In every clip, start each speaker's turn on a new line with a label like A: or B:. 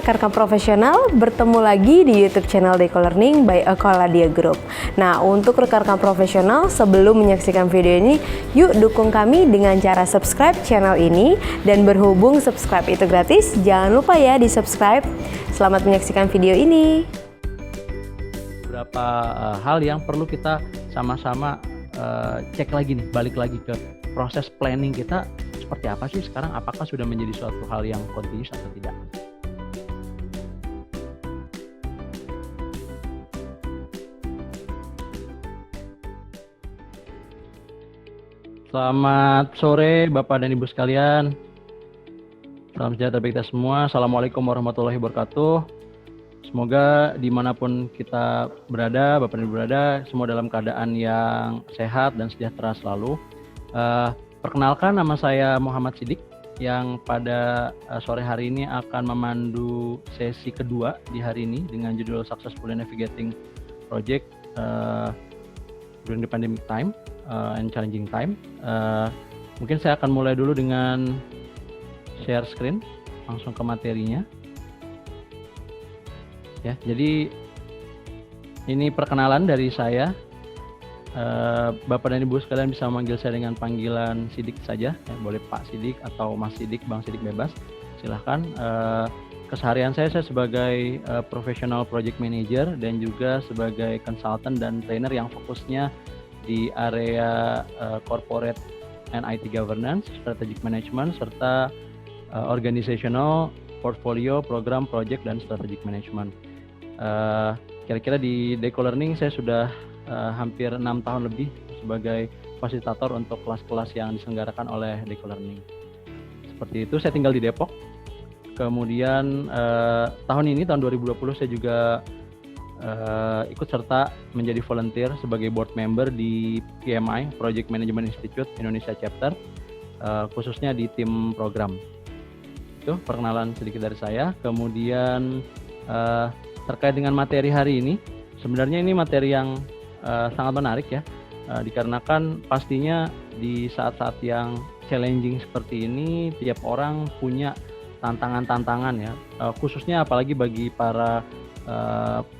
A: rekan-rekan profesional, bertemu lagi di YouTube channel Deco Learning by Ecoladia Group. Nah, untuk rekan-rekan profesional, sebelum menyaksikan video ini, yuk dukung kami dengan cara subscribe channel ini. Dan berhubung subscribe itu gratis, jangan lupa ya di subscribe. Selamat menyaksikan video ini.
B: Beberapa hal yang perlu kita sama-sama cek lagi nih, balik lagi ke proses planning kita seperti apa sih sekarang, apakah sudah menjadi suatu hal yang continuous atau tidak. Selamat sore Bapak dan Ibu sekalian. Salam sejahtera bagi kita semua. Assalamualaikum warahmatullahi wabarakatuh. Semoga dimanapun kita berada, Bapak dan Ibu berada, semua dalam keadaan yang sehat dan sejahtera selalu. Perkenalkan, nama saya Muhammad Siddiq yang pada sore hari ini akan memandu sesi kedua di hari ini dengan judul Successfully Navigating Project During the Pandemic Time and Challenging Time. Mungkin saya akan mulai dulu dengan share screen, langsung ke materinya. Ya, jadi ini perkenalan dari saya. Bapak dan Ibu sekalian bisa memanggil saya dengan panggilan Siddiq saja, ya, boleh Pak Siddiq atau Mas Siddiq, Bang Siddiq, bebas, silahkan. Keseharian saya sebagai professional project manager dan juga sebagai consultant dan trainer yang fokusnya di area corporate and IT governance, strategic management, serta organizational, portfolio, program, project, dan strategic management. Kira-kira di Deco Learning saya sudah hampir 6 tahun lebih sebagai fasilitator untuk kelas-kelas yang diselenggarakan oleh Deco Learning. Seperti itu, saya tinggal di Depok. Kemudian tahun ini, tahun 2020, saya juga ikut serta menjadi volunteer sebagai board member di PMI, Project Management Institute Indonesia Chapter, khususnya di tim program. Itu perkenalan sedikit dari saya. Kemudian terkait dengan materi hari ini, sebenarnya ini materi yang sangat menarik ya, dikarenakan pastinya di saat-saat yang challenging seperti ini, tiap orang punya tantangan-tantangan ya, khususnya apalagi bagi para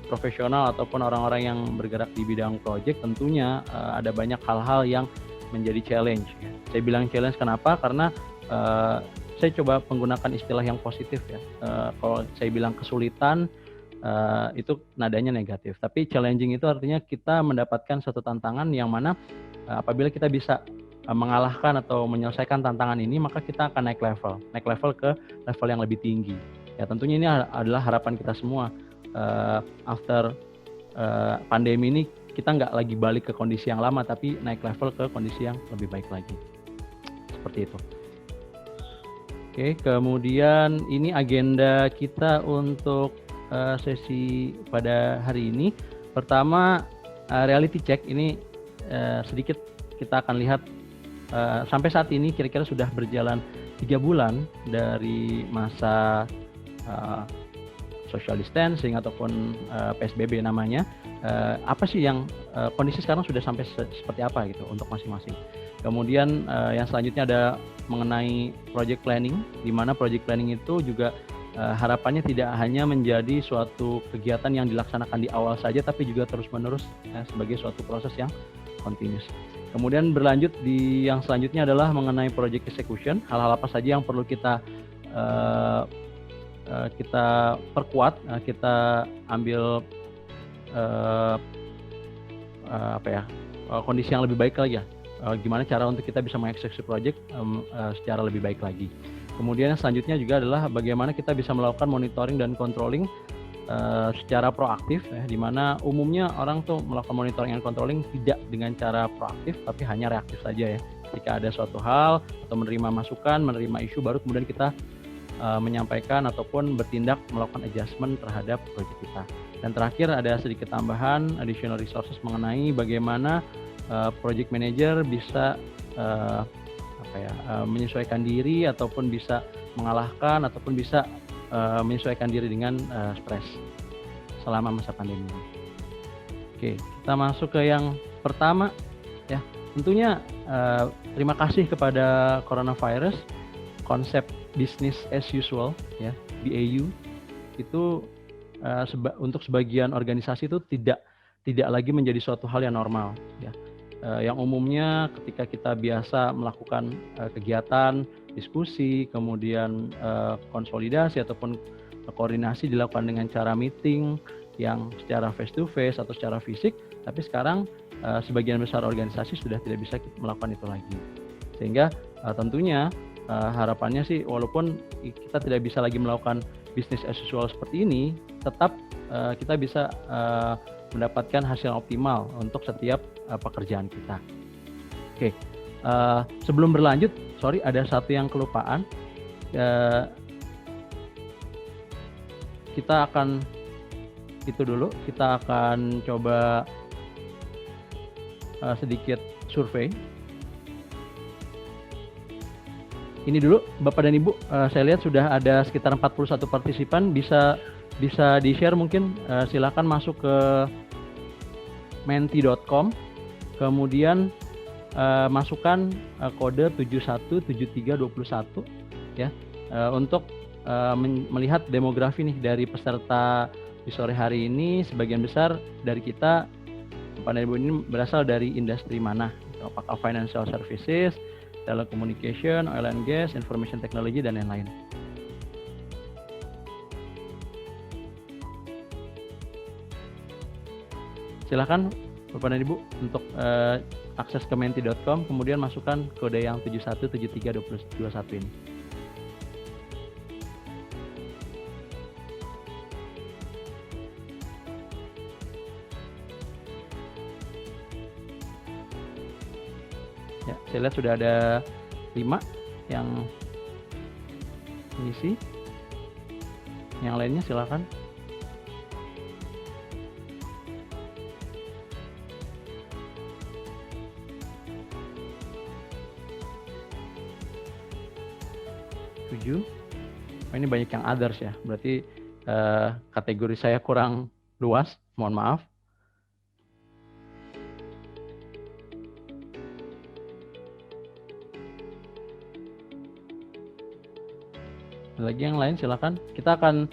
B: profesional ataupun orang-orang yang bergerak di bidang project, tentunya ada banyak hal-hal yang menjadi challenge ya. Saya bilang challenge kenapa? Karena saya coba menggunakan istilah yang positif ya. Kalau saya bilang kesulitan, itu nadanya negatif, tapi challenging itu artinya kita mendapatkan satu tantangan yang mana apabila kita bisa mengalahkan atau menyelesaikan tantangan ini, maka kita akan naik level ke level yang lebih tinggi ya. Tentunya ini adalah harapan kita semua. After pandemi ini kita nggak lagi balik ke kondisi yang lama, tapi naik level ke kondisi yang lebih baik lagi, seperti itu. Oke, kemudian ini agenda kita untuk sesi pada hari ini. Pertama, reality check ini sedikit kita akan lihat sampai saat ini kira-kira sudah berjalan 3 bulan dari masa social distancing ataupun PSBB namanya. Apa sih yang kondisi sekarang sudah sampai seperti apa gitu untuk masing-masing. Kemudian yang selanjutnya ada mengenai project planning, di mana project planning itu juga harapannya tidak hanya menjadi suatu kegiatan yang dilaksanakan di awal saja, tapi juga terus-menerus ya, sebagai suatu proses yang continuous. Kemudian berlanjut di yang selanjutnya adalah mengenai project execution, hal-hal apa saja yang perlu kita perkuat, kita ambil kondisi yang lebih baik lagi ya. Gimana cara untuk kita bisa mengeksekusi project secara lebih baik lagi. Kemudian selanjutnya juga adalah bagaimana kita bisa melakukan monitoring dan controlling secara proaktif ya, di mana umumnya orang tuh melakukan monitoring dan controlling tidak dengan cara proaktif tapi hanya reaktif saja ya. Jika ada suatu hal atau menerima masukan, menerima isu, baru kemudian kita menyampaikan ataupun bertindak melakukan adjustment terhadap proyek kita. Dan terakhir ada sedikit tambahan additional resources mengenai bagaimana project manager bisa menyesuaikan diri ataupun bisa mengalahkan ataupun bisa menyesuaikan diri dengan stres selama masa pandemi. Oke, kita masuk ke yang pertama ya. Tentunya terima kasih kepada coronavirus, konsep business as usual ya, BAU itu untuk sebagian organisasi itu tidak lagi menjadi suatu hal yang normal, ya. Yang umumnya ketika kita biasa melakukan kegiatan, diskusi, kemudian konsolidasi ataupun koordinasi dilakukan dengan cara meeting yang secara face to face atau secara fisik, tapi sekarang sebagian besar organisasi sudah tidak bisa melakukan itu lagi. Sehingga tentunya harapannya sih, walaupun kita tidak bisa lagi melakukan bisnis as usual seperti ini, tetap kita bisa mendapatkan hasil optimal untuk setiap pekerjaan kita. Oke, sebelum berlanjut, sorry ada satu yang kelupaan. Kita akan coba sedikit survei. Ini dulu Bapak dan Ibu, saya lihat sudah ada sekitar 41 partisipan, bisa di-share mungkin, silakan masuk ke menti.com, kemudian masukkan kode 717321 ya, untuk melihat demografi nih dari peserta di sore hari ini. Sebagian besar dari kita, Bapak dan Ibu, ini berasal dari industri mana? Apakah financial services, telecommunication, oil and gas, information technology, dan lain-lain. Silakan Bapak dan Ibu untuk akses ke menti.com, kemudian masukkan kode yang 717321 ini. Ya, saya lihat sudah ada 5 yang mengisi. Yang lainnya silakan. Ini banyak yang others ya, berarti kategori saya kurang luas, mohon maaf. Lagi yang lain silakan. Kita akan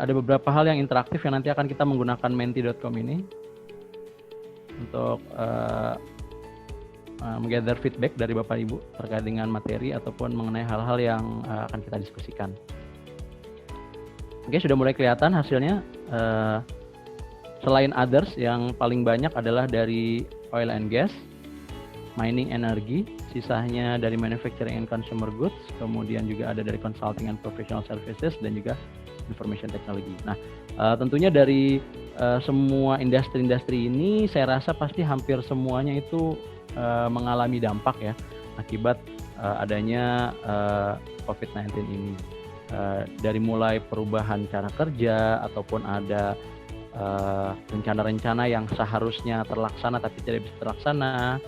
B: ada beberapa hal yang interaktif yang nanti akan kita menggunakan menti.com ini untuk menggather feedback dari Bapak Ibu terkait dengan materi ataupun mengenai hal-hal yang akan kita diskusikan. Oke, sudah mulai kelihatan hasilnya. Selain others, yang paling banyak adalah dari oil and gas, mining energy, sisanya dari manufacturing and consumer goods, kemudian juga ada dari consulting and professional services, dan juga information technology. Nah, tentunya dari semua industri-industri ini, saya rasa pasti hampir semuanya itu mengalami dampak ya akibat adanya COVID-19 ini. Dari mulai perubahan cara kerja ataupun ada rencana-rencana yang seharusnya terlaksana tapi tidak bisa terlaksana,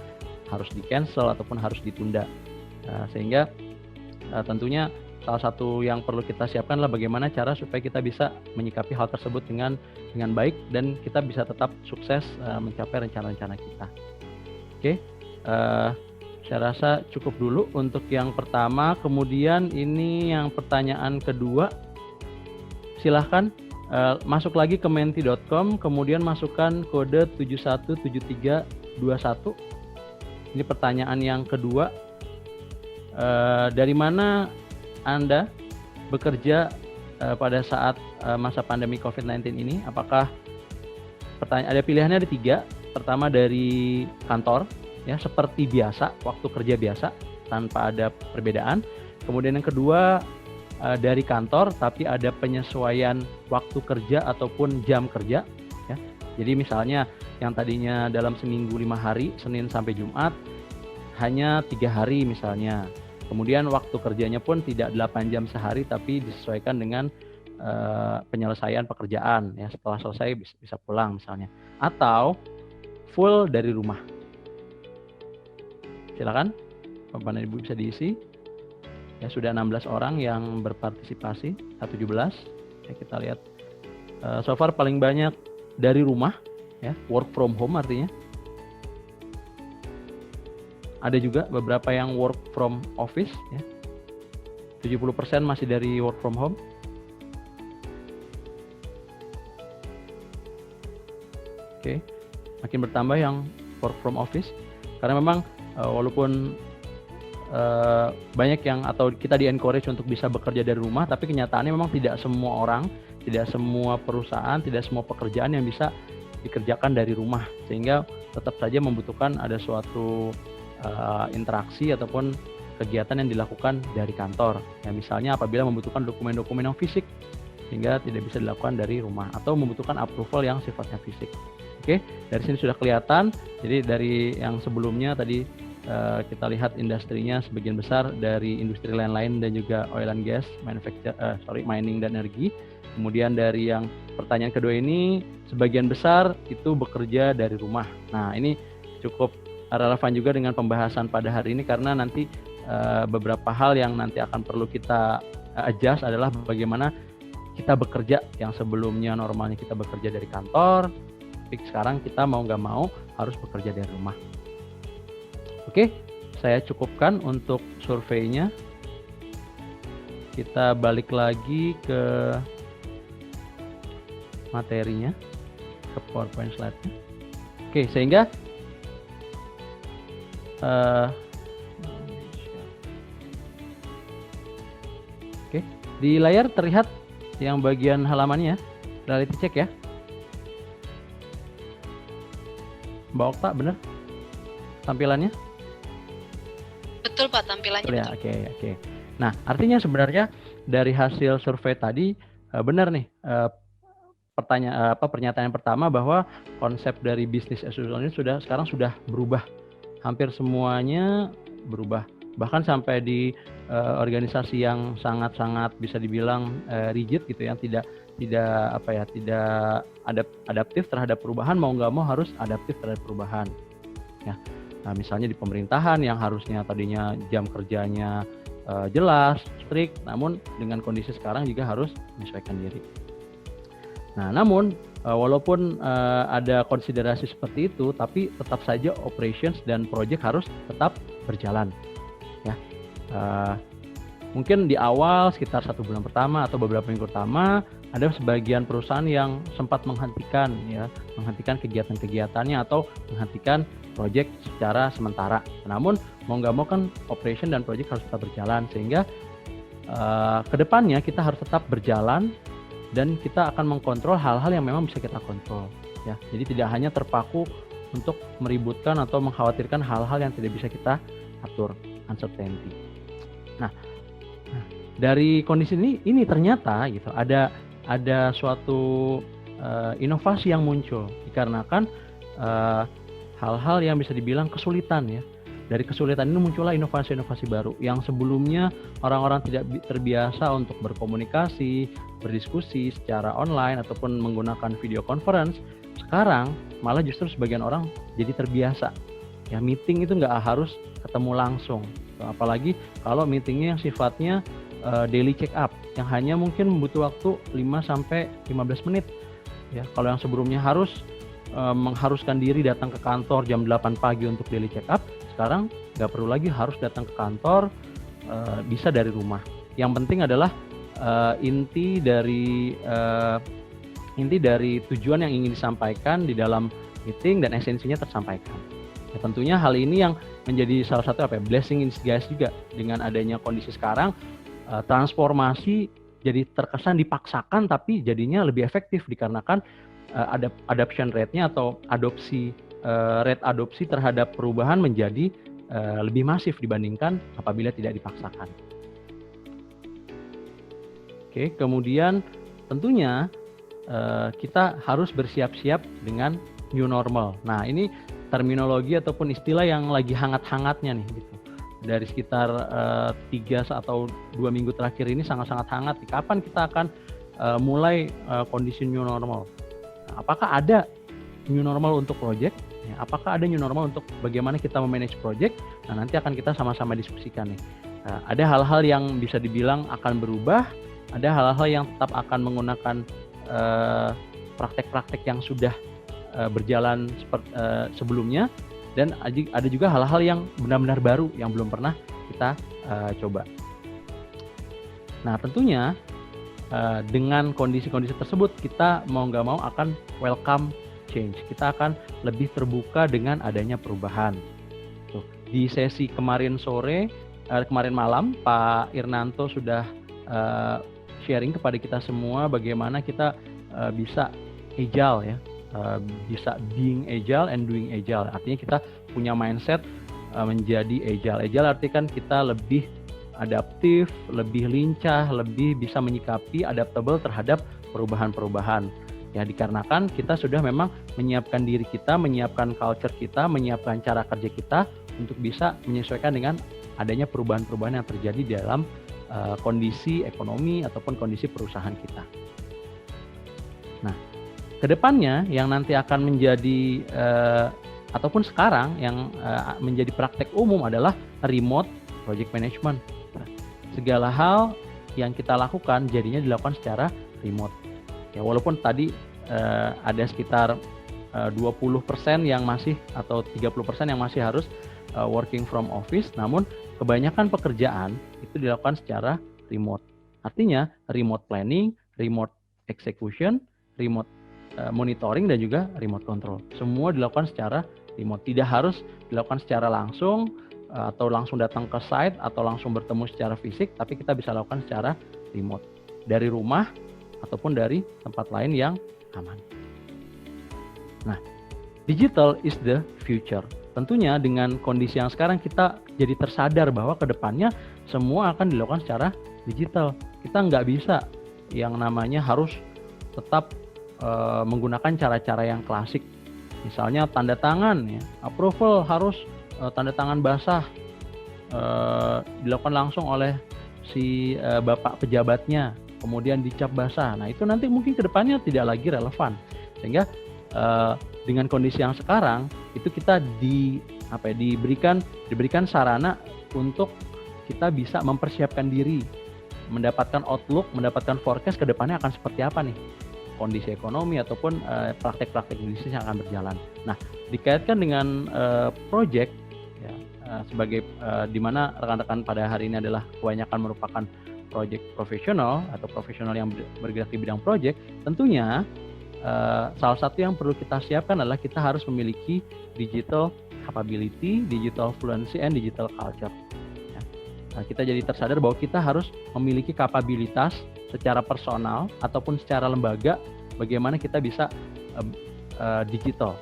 B: harus di-cancel ataupun harus ditunda. Sehingga tentunya salah satu yang perlu kita siapkan adalah bagaimana cara supaya kita bisa menyikapi hal tersebut dengan baik dan kita bisa tetap sukses mencapai rencana-rencana kita. Oke. Saya rasa cukup dulu untuk yang pertama. Kemudian ini yang pertanyaan kedua, silahkan masuk lagi ke menti.com, kemudian masukkan kode 717321. Ini pertanyaan yang kedua. Dari mana Anda bekerja pada saat masa pandemi COVID-19 ini? Apakah ada pilihannya, ada 3. Pertama dari kantor, ya seperti biasa, waktu kerja biasa tanpa ada perbedaan. Kemudian yang kedua dari kantor tapi ada penyesuaian waktu kerja ataupun jam kerja ya. Jadi misalnya yang tadinya dalam seminggu 5 hari, Senin sampai Jumat, hanya 3 hari misalnya. Kemudian waktu kerjanya pun tidak 8 jam sehari tapi disesuaikan dengan penyelesaian pekerjaan ya, setelah selesai bisa pulang misalnya. Atau full dari rumah. Silakan Bapak dan Ibu bisa diisi. Ya, sudah 16 orang yang berpartisipasi, 17. Ya, kita lihat so far paling banyak dari rumah ya, work from home artinya. Ada juga beberapa yang work from office ya. 70% masih dari work from home. Oke. Makin bertambah yang work from office, karena memang walaupun banyak yang atau kita di-encourage untuk bisa bekerja dari rumah, tapi kenyataannya memang tidak semua orang, tidak semua perusahaan, tidak semua pekerjaan yang bisa dikerjakan dari rumah, sehingga tetap saja membutuhkan ada suatu interaksi ataupun kegiatan yang dilakukan dari kantor. Ya, misalnya apabila membutuhkan dokumen-dokumen yang fisik, sehingga tidak bisa dilakukan dari rumah, atau membutuhkan approval yang sifatnya fisik. Oke, dari sini sudah kelihatan. Jadi dari yang sebelumnya tadi kita lihat industrinya sebagian besar dari industri lain-lain dan juga oil and gas, mining dan energi. Kemudian dari yang pertanyaan kedua ini, sebagian besar itu bekerja dari rumah. Nah, ini cukup relevan juga dengan pembahasan pada hari ini, karena nanti beberapa hal yang nanti akan perlu kita adjust adalah bagaimana kita bekerja yang sebelumnya normalnya kita bekerja dari kantor, tapi sekarang kita mau nggak mau harus bekerja dari rumah. Oke, saya cukupkan untuk surveinya. Kita balik lagi ke materinya, ke PowerPoint slide-nya. Oke, sehingga oke, di layar terlihat yang bagian halamannya, reality check ya. Mbak Okta, benar tampilannya?
C: Betul Pak, tampilannya
B: Ya,
C: betul.
B: oke. Nah, artinya sebenarnya dari hasil survei tadi benar nih, pernyataan yang pertama bahwa konsep dari bisnis as usual ini sekarang sudah berubah. Hampir semuanya berubah. Bahkan sampai di organisasi yang sangat-sangat bisa dibilang rigid gitu ya, tidak adaptif terhadap perubahan, mau nggak mau harus adaptif terhadap perubahan. Ya. Nah, misalnya di pemerintahan yang harusnya tadinya jam kerjanya jelas, strict, namun dengan kondisi sekarang juga harus menyesuaikan diri. Nah, namun walaupun ada konsiderasi seperti itu, tapi tetap saja operations dan project harus tetap berjalan. Ya, mungkin di awal sekitar 1 bulan pertama atau beberapa minggu pertama ada sebagian perusahaan yang sempat menghentikan kegiatan-kegiatannya atau menghentikan project secara sementara. Namun mau nggak mau kan operation dan project harus tetap berjalan, sehingga kedepannya kita harus tetap berjalan dan kita akan mengkontrol hal-hal yang memang bisa kita kontrol. Ya, jadi tidak hanya terpaku untuk meributkan atau mengkhawatirkan hal-hal yang tidak bisa kita atur, uncertainty. Nah, dari kondisi ini ternyata gitu ada suatu inovasi yang muncul dikarenakan hal-hal yang bisa dibilang kesulitan ya. Dari kesulitan ini muncullah inovasi-inovasi baru yang sebelumnya orang-orang tidak terbiasa untuk berkomunikasi, berdiskusi secara online ataupun menggunakan video conference. Sekarang malah justru sebagian orang jadi terbiasa. Ya, meeting itu nggak harus ketemu langsung. Apalagi kalau meetingnya yang sifatnya daily check up yang hanya mungkin membutuhkan waktu 5-15 menit. Ya, kalau yang sebelumnya harus mengharuskan diri datang ke kantor jam 8 pagi untuk daily check up, sekarang nggak perlu lagi harus datang ke kantor, bisa dari rumah. Yang penting adalah inti dari tujuan yang ingin disampaikan di dalam meeting dan esensinya tersampaikan. Ya, tentunya hal ini yang menjadi salah satu blessing in disguise juga dengan adanya kondisi sekarang. Transformasi jadi terkesan dipaksakan, tapi jadinya lebih efektif dikarenakan adoption rate-nya atau rate adopsi terhadap perubahan menjadi lebih masif dibandingkan apabila tidak dipaksakan. Oke, kemudian tentunya kita harus bersiap-siap dengan new normal. Nah, ini terminologi ataupun istilah yang lagi hangat-hangatnya nih gitu. Dari sekitar 3 atau 2 minggu terakhir ini sangat-sangat hangat. Kapan kita akan mulai kondisi new normal? Nah, apakah ada new normal untuk project? Ya, apakah ada new normal untuk bagaimana kita memanage project? Nah, nanti akan kita sama-sama diskusikan nih. Nah, ada hal-hal yang bisa dibilang akan berubah, ada hal-hal yang tetap akan menggunakan praktek-praktek yang sudah berjalan sebelumnya. Dan ada juga hal-hal yang benar-benar baru yang belum pernah kita coba. Nah, tentunya dengan kondisi-kondisi tersebut kita mau nggak mau akan welcome change. Kita akan lebih terbuka dengan adanya perubahan. Tuh, di sesi kemarin malam, Pak Irnanto sudah sharing kepada kita semua bagaimana kita bisa agile ya, bisa being agile and doing agile. Artinya kita punya mindset menjadi agile. Agile artinya kan kita lebih adaptif, lebih lincah, lebih bisa menyikapi, adaptable terhadap perubahan-perubahan. Ya, dikarenakan kita sudah memang menyiapkan diri kita, menyiapkan culture kita, menyiapkan cara kerja kita untuk bisa menyesuaikan dengan adanya perubahan-perubahan yang terjadi di dalam kondisi ekonomi ataupun kondisi perusahaan kita. Nah, kedepannya yang nanti akan menjadi ataupun sekarang yang menjadi praktek umum adalah remote project management. Segala hal yang kita lakukan jadinya dilakukan secara remote. Ya, walaupun tadi ada sekitar 20% yang masih atau 30% yang masih harus working from office, namun kebanyakan pekerjaan itu dilakukan secara remote. Artinya remote planning, remote execution, remote monitoring dan juga remote control. Semua dilakukan secara remote. Tidak harus dilakukan secara langsung atau langsung datang ke site atau langsung bertemu secara fisik, tapi kita bisa lakukan secara remote dari rumah ataupun dari tempat lain yang aman. Nah, digital is the future. Tentunya dengan kondisi yang sekarang kita jadi tersadar bahwa kedepannya semua akan dilakukan secara digital. Kita nggak bisa yang namanya harus tetap menggunakan cara-cara yang klasik. Misalnya tanda tangan, ya, approval harus tanda tangan basah dilakukan langsung oleh si bapak pejabatnya, kemudian dicap basah. Nah, itu nanti mungkin kedepannya tidak lagi relevan. Sehingga dengan kondisi yang sekarang itu kita diberikan sarana untuk kita bisa mempersiapkan diri, mendapatkan outlook, mendapatkan forecast ke depannya akan seperti apa nih kondisi ekonomi ataupun praktek-praktek bisnis yang akan berjalan. Nah, dikaitkan dengan project ya, sebagai di mana rekan-rekan pada hari ini adalah kebanyakan merupakan project profesional atau profesional yang bergerak di bidang project, tentunya salah satu yang perlu kita siapkan adalah kita harus memiliki digital capability, digital fluency, and digital culture. Ya. Nah, kita jadi tersadar bahwa kita harus memiliki kapabilitas secara personal ataupun secara lembaga bagaimana kita bisa digital.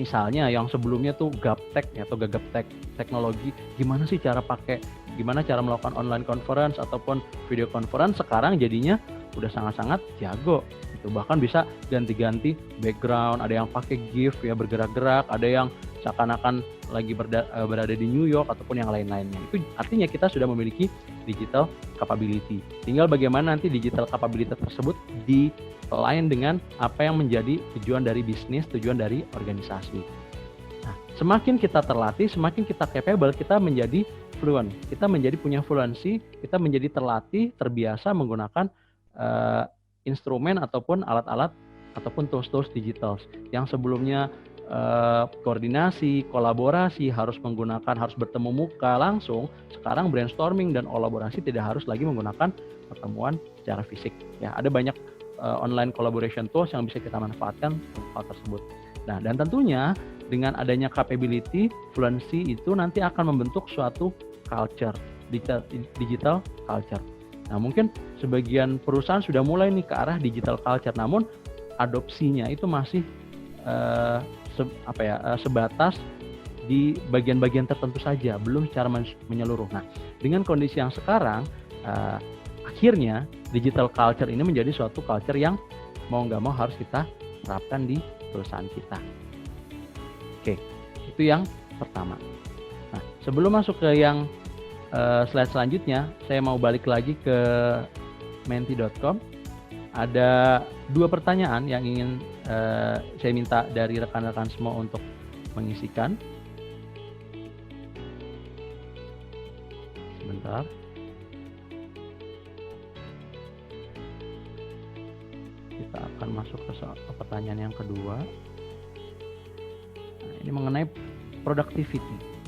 B: Misalnya yang sebelumnya tuh gaptek atau gagaptek teknologi, gimana cara melakukan online conference ataupun video conference, sekarang jadinya udah sangat-sangat jago. Itu bahkan bisa ganti-ganti background, ada yang pakai GIF ya bergerak-gerak, ada yang seakan-akan lagi berada di New York ataupun yang lain-lainnya. Itu artinya kita sudah memiliki digital capability. Tinggal bagaimana nanti digital capability tersebut di-align dengan apa yang menjadi tujuan dari bisnis, tujuan dari organisasi. Nah, semakin kita terlatih, semakin kita capable, kita menjadi fluent. Kita menjadi punya fluency, kita menjadi terlatih, terbiasa menggunakan instrumen ataupun alat-alat ataupun tools-tools digital yang sebelumnya koordinasi, kolaborasi harus bertemu muka langsung, sekarang brainstorming dan kolaborasi tidak harus lagi menggunakan pertemuan secara fisik. Ya, ada banyak online collaboration tools yang bisa kita manfaatkan untuk hal tersebut. Nah, dan tentunya dengan adanya capability, fluency itu nanti akan membentuk suatu culture, digital culture. Nah, mungkin sebagian perusahaan sudah mulai nih ke arah digital culture, namun adopsinya itu masih sebatas di bagian-bagian tertentu saja, belum secara menyeluruh. Nah, dengan kondisi yang sekarang, akhirnya digital culture ini menjadi suatu culture yang mau nggak mau harus kita terapkan di perusahaan kita. Oke, itu yang pertama. Nah, sebelum masuk ke yang slide selanjutnya, saya mau balik lagi ke menti.com. Ada 2 pertanyaan yang ingin saya minta dari rekan-rekan semua untuk mengisikan. Sebentar. Kita akan masuk ke pertanyaan yang kedua. Nah, ini mengenai productivity.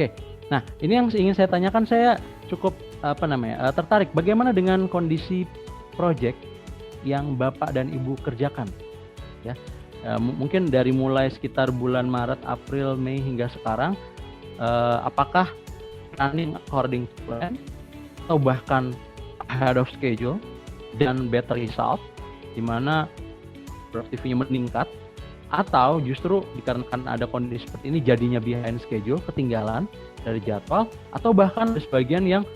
B: Oke. Nah, ini yang ingin saya tanyakan, saya cukup tertarik. Bagaimana dengan kondisi proyek yang Bapak dan Ibu kerjakan? Ya, mungkin dari mulai sekitar bulan Maret, April, Mei hingga sekarang, apakah running according to plan atau bahkan ahead of schedule dan better result, di mana produktivitasnya meningkat, atau justru dikarenakan ada kondisi seperti ini jadinya behind schedule, ketinggalan dari jadwal, atau bahkan ada sebagian yang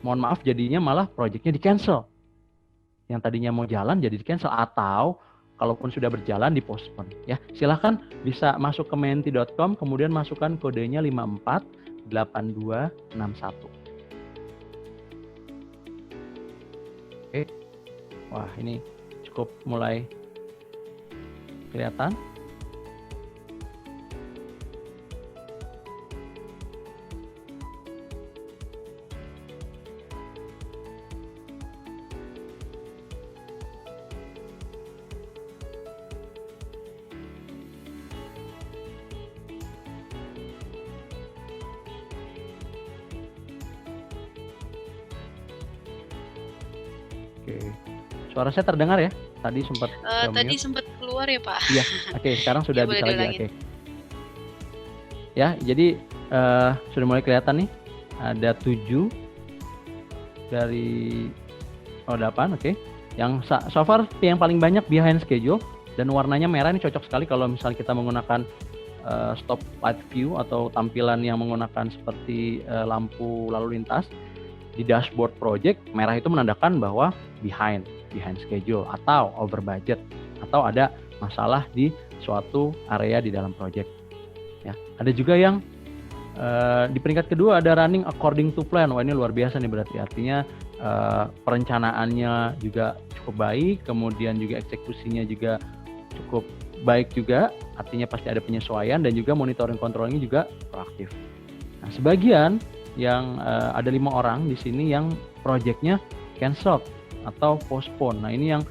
B: mohon maaf jadinya malah proyeknya di cancel, yang tadinya mau jalan jadi di cancel, atau kalaupun sudah berjalan di postpone. Ya, silahkan bisa masuk ke menti.com, kemudian masukkan kodenya 548261. Oke, wah ini cukup mulai kelihatan. Oke, suara saya terdengar ya? Tadi sempat
C: Tadi sempat keluar ya Pak.
B: Iya, oke, sekarang sudah
C: Boleh
B: bisa lagi.
C: diulangin.
B: Oke. Ya, jadi sudah mulai kelihatan nih. Ada 7 dari 8, oke. Yang so far yang paling banyak behind schedule dan warnanya merah ini cocok sekali kalau misalnya kita menggunakan stop light view atau tampilan yang menggunakan seperti lampu lalu lintas di dashboard project. Merah itu menandakan bahwa behind schedule atau over budget atau ada masalah di suatu area di dalam project. Ya, ada juga yang di peringkat kedua ada running according to plan. Wah, ini luar biasa nih, berarti artinya perencanaannya juga cukup baik, kemudian juga eksekusinya juga cukup baik juga, artinya pasti ada penyesuaian dan juga monitoring controlling juga proaktif. Nah, sebagian yang ada 5 orang di sini yang projectnya cancel atau postpone. Nah, ini yang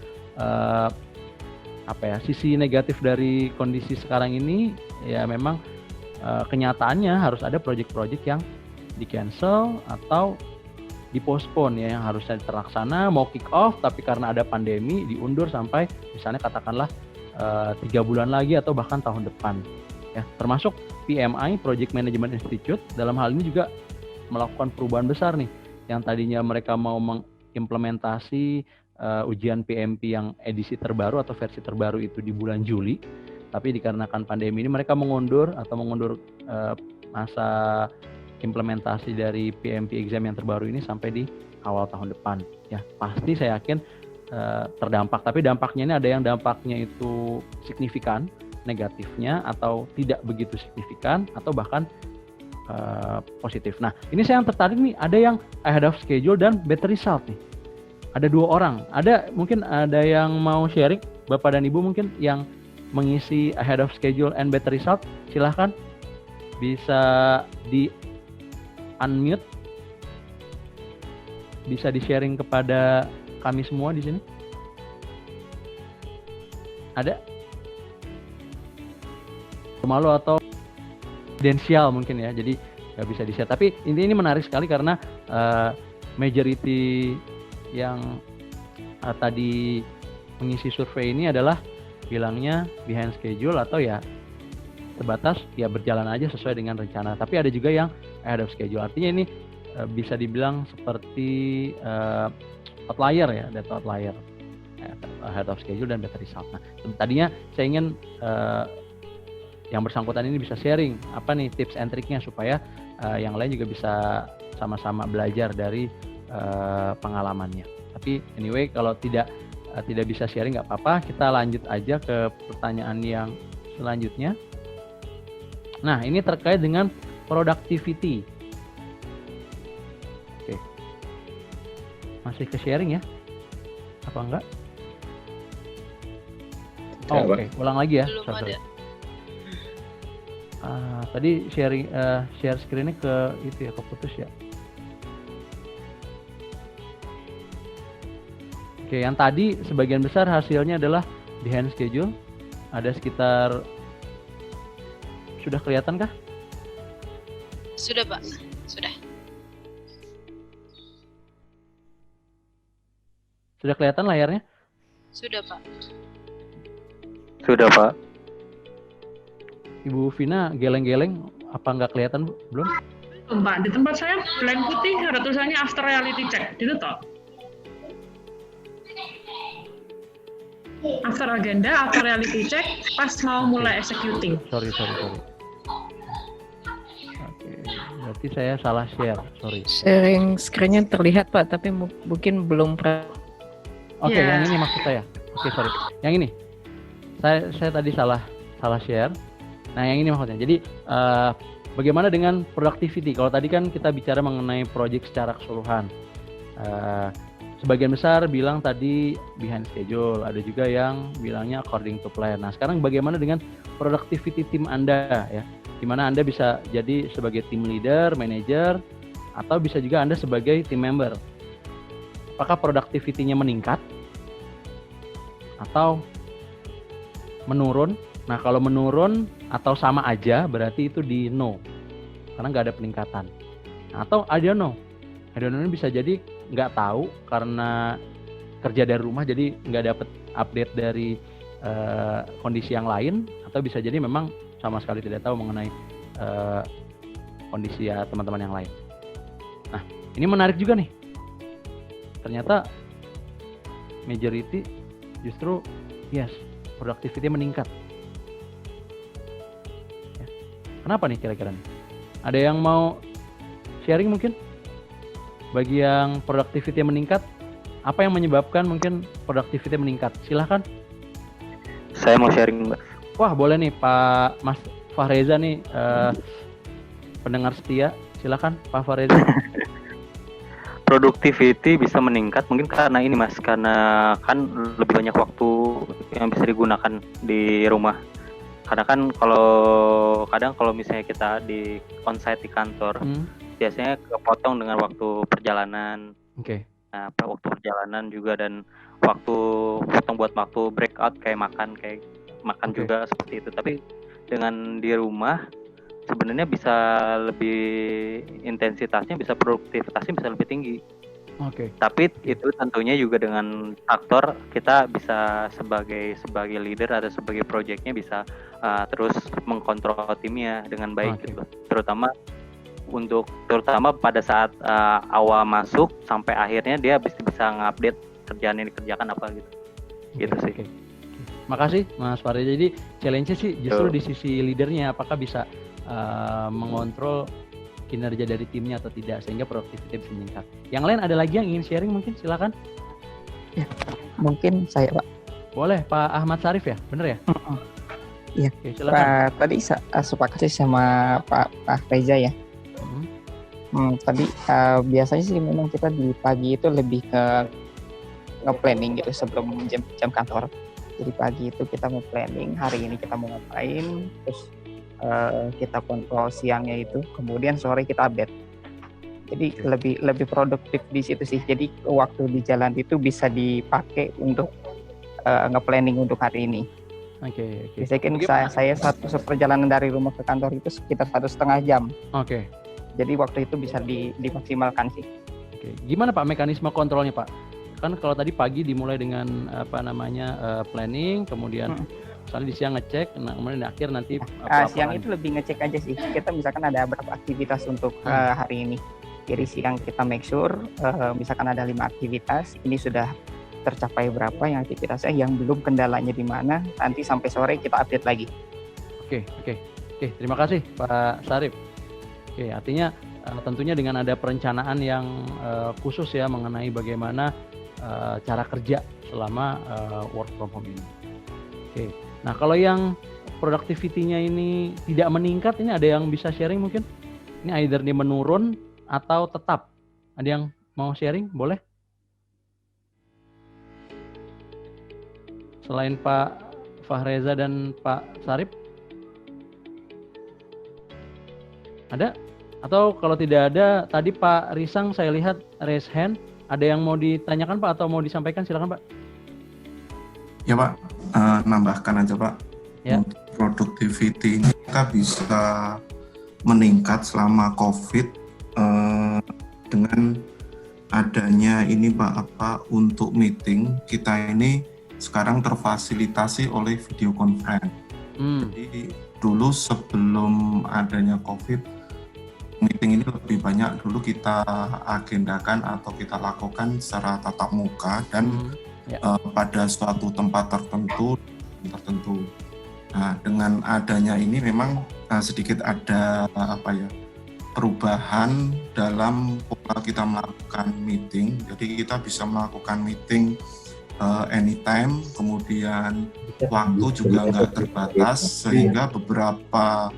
B: sisi negatif dari kondisi sekarang ini ya, memang kenyataannya harus ada project-project yang di cancel atau dipospon ya, yang harusnya terlaksana mau kick off tapi karena ada pandemi diundur sampai misalnya katakanlah 3 bulan lagi atau bahkan tahun depan ya. Termasuk PMI, Project Management Institute, dalam hal ini juga melakukan perubahan besar nih, yang tadinya mereka mau mengimplementasi ujian PMP yang edisi terbaru atau versi terbaru itu di bulan Juli, tapi dikarenakan pandemi ini mereka mengundur masa implementasi dari PMP exam yang terbaru ini sampai di awal tahun depan ya. Pasti saya yakin terdampak, tapi dampaknya ini ada yang dampaknya itu signifikan negatifnya atau tidak begitu signifikan atau bahkan positif. Nah, ini saya yang tertarik nih, ada yang ahead of schedule dan better result nih. Ada 2 orang. Mungkin ada yang mau sharing, Bapak dan Ibu mungkin yang mengisi ahead of schedule and better result, silahkan bisa di unmute, bisa di sharing kepada kami semua di sini. Ada? Malu atau konfidensial mungkin ya, jadi nggak bisa di share. Tapi ini menarik sekali karena majority yang tadi mengisi survei ini adalah bilangnya behind schedule atau ya sebatas ya berjalan aja sesuai dengan rencana. Tapi ada juga yang ahead of schedule. Artinya ini bisa dibilang seperti outlier ya, data outlier, ahead of schedule dan better result. Nah, tadinya saya ingin yang bersangkutan ini bisa sharing apa nih tips and triknya supaya yang lain juga bisa sama-sama belajar dari pengalamannya. Tapi anyway, kalau tidak bisa sharing nggak apa-apa, kita lanjut aja ke pertanyaan yang selanjutnya. Nah, ini terkait dengan productivity. Oke. Masih ke sharing ya? Apa enggak? Oh, oke. Ulang lagi ya.
C: Belum ada.
B: Tadi share screen-nya ke itu ya, keputus ya. Oke, yang tadi sebagian besar hasilnya adalah behind schedule. Ada sekitar, sudah kelihatan kah
C: Sudah Pak, sudah.
B: Sudah kelihatan layarnya?
C: Sudah Pak.
D: Sudah, Pak.
B: Ibu Vina geleng-geleng, apa nggak kelihatan Bu? Belum?
E: Mbak, di tempat saya blank putih ada tulisannya after reality check. Itu toh. After agenda, after reality check, pas mau mulai executing.
B: Sorry. Oke, berarti saya salah share, sorry.
F: Sharing screen-nya terlihat Pak, tapi mungkin belum
B: Oke,
E: Ya.
B: yang ini maksud saya. Oke, sorry. Yang ini, saya tadi salah share. Nah, yang ini maksudnya. Jadi, bagaimana dengan productivity? Kalau tadi kan kita bicara mengenai project secara keseluruhan. Sebagian besar bilang tadi behind schedule, ada juga yang bilangnya according to plan. Nah, sekarang bagaimana dengan productivity tim Anda ya? Di mana Anda bisa jadi sebagai team leader, manager, atau bisa juga Anda sebagai team member. Apakah productivity-nya meningkat atau menurun? Nah, kalau menurun atau sama aja berarti itu di no, karena nggak ada peningkatan. Atau I don't know ini bisa jadi nggak tahu karena kerja dari rumah jadi nggak dapet update dari kondisi yang lain, atau bisa jadi memang sama sekali tidak tahu mengenai kondisi ya teman-teman yang lain. Nah, ini menarik juga nih. Ternyata majority justru yes, productivity meningkat. Ya. Kenapa nih kira-kira nih? Ada yang mau sharing mungkin? Bagi yang productivity meningkat, apa yang menyebabkan mungkin productivity meningkat? Silahkan.
D: Saya mau sharing, Mbak.
B: Wah, boleh nih Pak Mas Fahreza nih, pendengar setia. Silahkan Pak Fahreza.
D: Productivity bisa meningkat mungkin karena ini Mas, karena kan lebih banyak waktu yang bisa digunakan di rumah. Karena kan kadang kalau misalnya kita di onsite di kantor, biasanya kepotong dengan waktu perjalanan.
B: Oke.
D: Nah, waktu perjalanan juga dan waktu potong buat waktu breakout kayak makan
B: Oke.
D: juga seperti itu. Tapi dengan di rumah sebenarnya bisa lebih intensitasnya, bisa produktivitasnya bisa lebih tinggi.
B: Oke.
D: Tapi itu tentunya juga dengan faktor kita bisa sebagai leader atau sebagai projectnya bisa terus mengkontrol timnya dengan baik.
B: Oke.
D: Gitu. Terutama pada saat awal masuk sampai akhirnya dia bisa ngupdate kerjaan yang dikerjakan apa gitu. Gitu sih.
B: Oke. Makasih Mas Fahreza. Jadi challenge-nya sih justru di sisi leadernya, apakah bisa mengontrol kinerja dari timnya atau tidak sehingga produktivitas bisa meningkat. Yang lain ada lagi yang ingin sharing mungkin silakan.
F: mungkin saya Pak.
B: Boleh Pak Ahmad Sarif ya, bener ya?
F: Iya.
B: Oke, silakan.
F: Tadi sepakat sih sama Pak Reza ya. Tadi biasanya sih memang kita di pagi itu lebih ke nge-planning gitu sebelum jam kantor. Jadi pagi itu kita mau planning hari ini kita mau ngapain, terus kita kontrol siangnya itu, kemudian sore kita update. Jadi lebih produktif di situ sih. Jadi waktu di jalan itu bisa dipakai untuk nge-planning untuk hari ini.
B: Oke.
F: Biasanya kan saya satu perjalanan dari rumah ke kantor itu sekitar 1,5 jam.
B: Oke.
F: Jadi waktu itu bisa dimaksimalkan sih.
B: Oke. Gimana Pak mekanisme kontrolnya Pak? Kan kalau tadi pagi dimulai dengan planning, kemudian misalnya di siang ngecek, kemudian di akhir nanti
F: siang itu lebih ngecek aja sih. Kita misalkan ada berapa aktivitas untuk hari ini. Jadi siang kita make sure misalkan ada 5 aktivitas, ini sudah tercapai berapa yang aktivitasnya, yang belum kendalanya di mana, nanti sampai sore kita update lagi.
B: Oke, terima kasih Pak Sarif. Oke, artinya tentunya dengan ada perencanaan yang khusus ya mengenai bagaimana cara kerja selama work from home ini. Oke, nah kalau yang productivity-nya ini tidak meningkat, ini ada yang bisa sharing mungkin? Ini either dia menurun atau tetap? Ada yang mau sharing? Boleh? Selain Pak Fahreza dan Pak Sarif? Ada? Atau kalau tidak ada, tadi Pak Risang saya lihat raise hand. Ada yang mau ditanyakan Pak atau mau disampaikan? Silakan Pak.
G: Ya Pak, nambahkan aja Pak.
B: Ya.
G: Untuk productivity ini kita bisa meningkat selama COVID dengan adanya ini Pak untuk meeting kita ini sekarang terfasilitasi oleh video conference. Jadi dulu sebelum adanya COVID, meeting ini lebih banyak dulu kita agendakan atau kita lakukan secara tatap muka dan pada suatu tempat tertentu. Nah, dengan adanya ini memang sedikit ada perubahan dalam pola kita melakukan meeting. Jadi kita bisa melakukan meeting anytime, kemudian waktu juga nggak terbatas, sehingga beberapa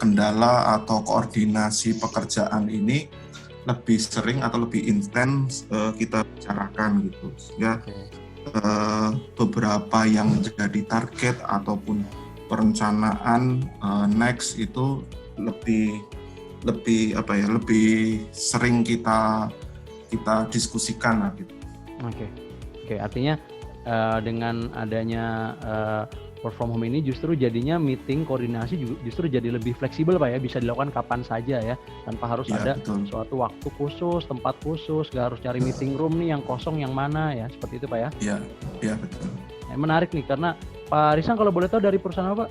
G: kendala atau koordinasi pekerjaan ini lebih sering atau lebih intens kita bicarakan gitu, sehingga beberapa yang menjadi target ataupun perencanaan next itu lebih sering kita diskusikan lah gitu.
B: Oke, artinya dengan adanya work from home ini justru jadinya meeting koordinasi justru jadi lebih fleksibel Pak ya, bisa dilakukan kapan saja ya, tanpa harus ada suatu waktu khusus, tempat khusus, nggak harus cari meeting room nih yang kosong yang mana ya, seperti itu Pak ya?
G: Iya betul.
B: Menarik nih, karena Pak Risang kalau boleh tahu dari perusahaan apa Pak?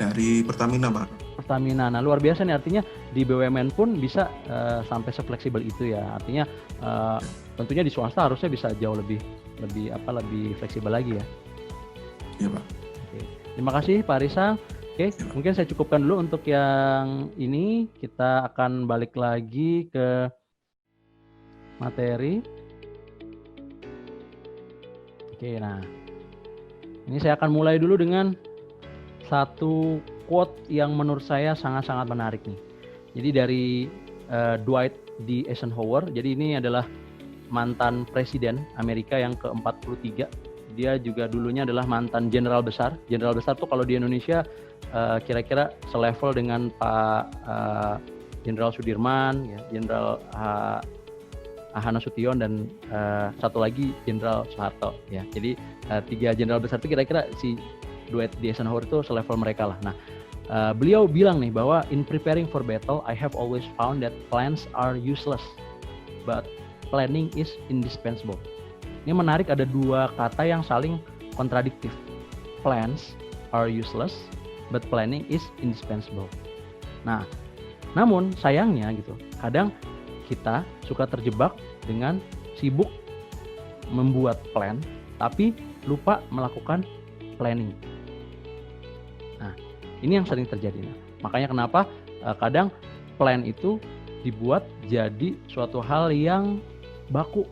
G: Dari Pertamina Pak.
B: Pertamina, nah luar biasa nih, artinya di BUMN pun bisa sampai sefleksibel itu ya, artinya tentunya di swasta harusnya bisa jauh lebih fleksibel lagi ya.
G: Iya Pak.
B: Oke. Terima kasih Pak Risang. Oke, mungkin saya cukupkan dulu untuk yang ini. Kita akan balik lagi ke materi. Oke, nah ini saya akan mulai dulu dengan satu quote yang menurut saya sangat-sangat menarik nih. Jadi dari Dwight D. Eisenhower. Jadi ini adalah mantan presiden Amerika yang ke-43. Dia juga dulunya adalah mantan jenderal besar. Jenderal besar tuh kalau di Indonesia kira-kira selevel dengan Pak Jenderal Sudirman, ya, Jenderal Ahana Sution, dan satu lagi Jenderal Soeharto. Ya. Jadi 3 jenderal besar itu kira-kira si Dwight D. Eisenhower itu selevel mereka lah. Nah, beliau bilang nih bahwa in preparing for battle, I have always found that plans are useless, but planning is indispensable. Ini menarik, ada 2 kata yang saling kontradiktif. Plans are useless, but planning is indispensable. Nah, namun sayangnya gitu, kadang kita suka terjebak dengan sibuk membuat plan, tapi lupa melakukan planning. Nah, ini yang sering terjadi. Nah, makanya kenapa kadang plan itu dibuat jadi suatu hal yang baku,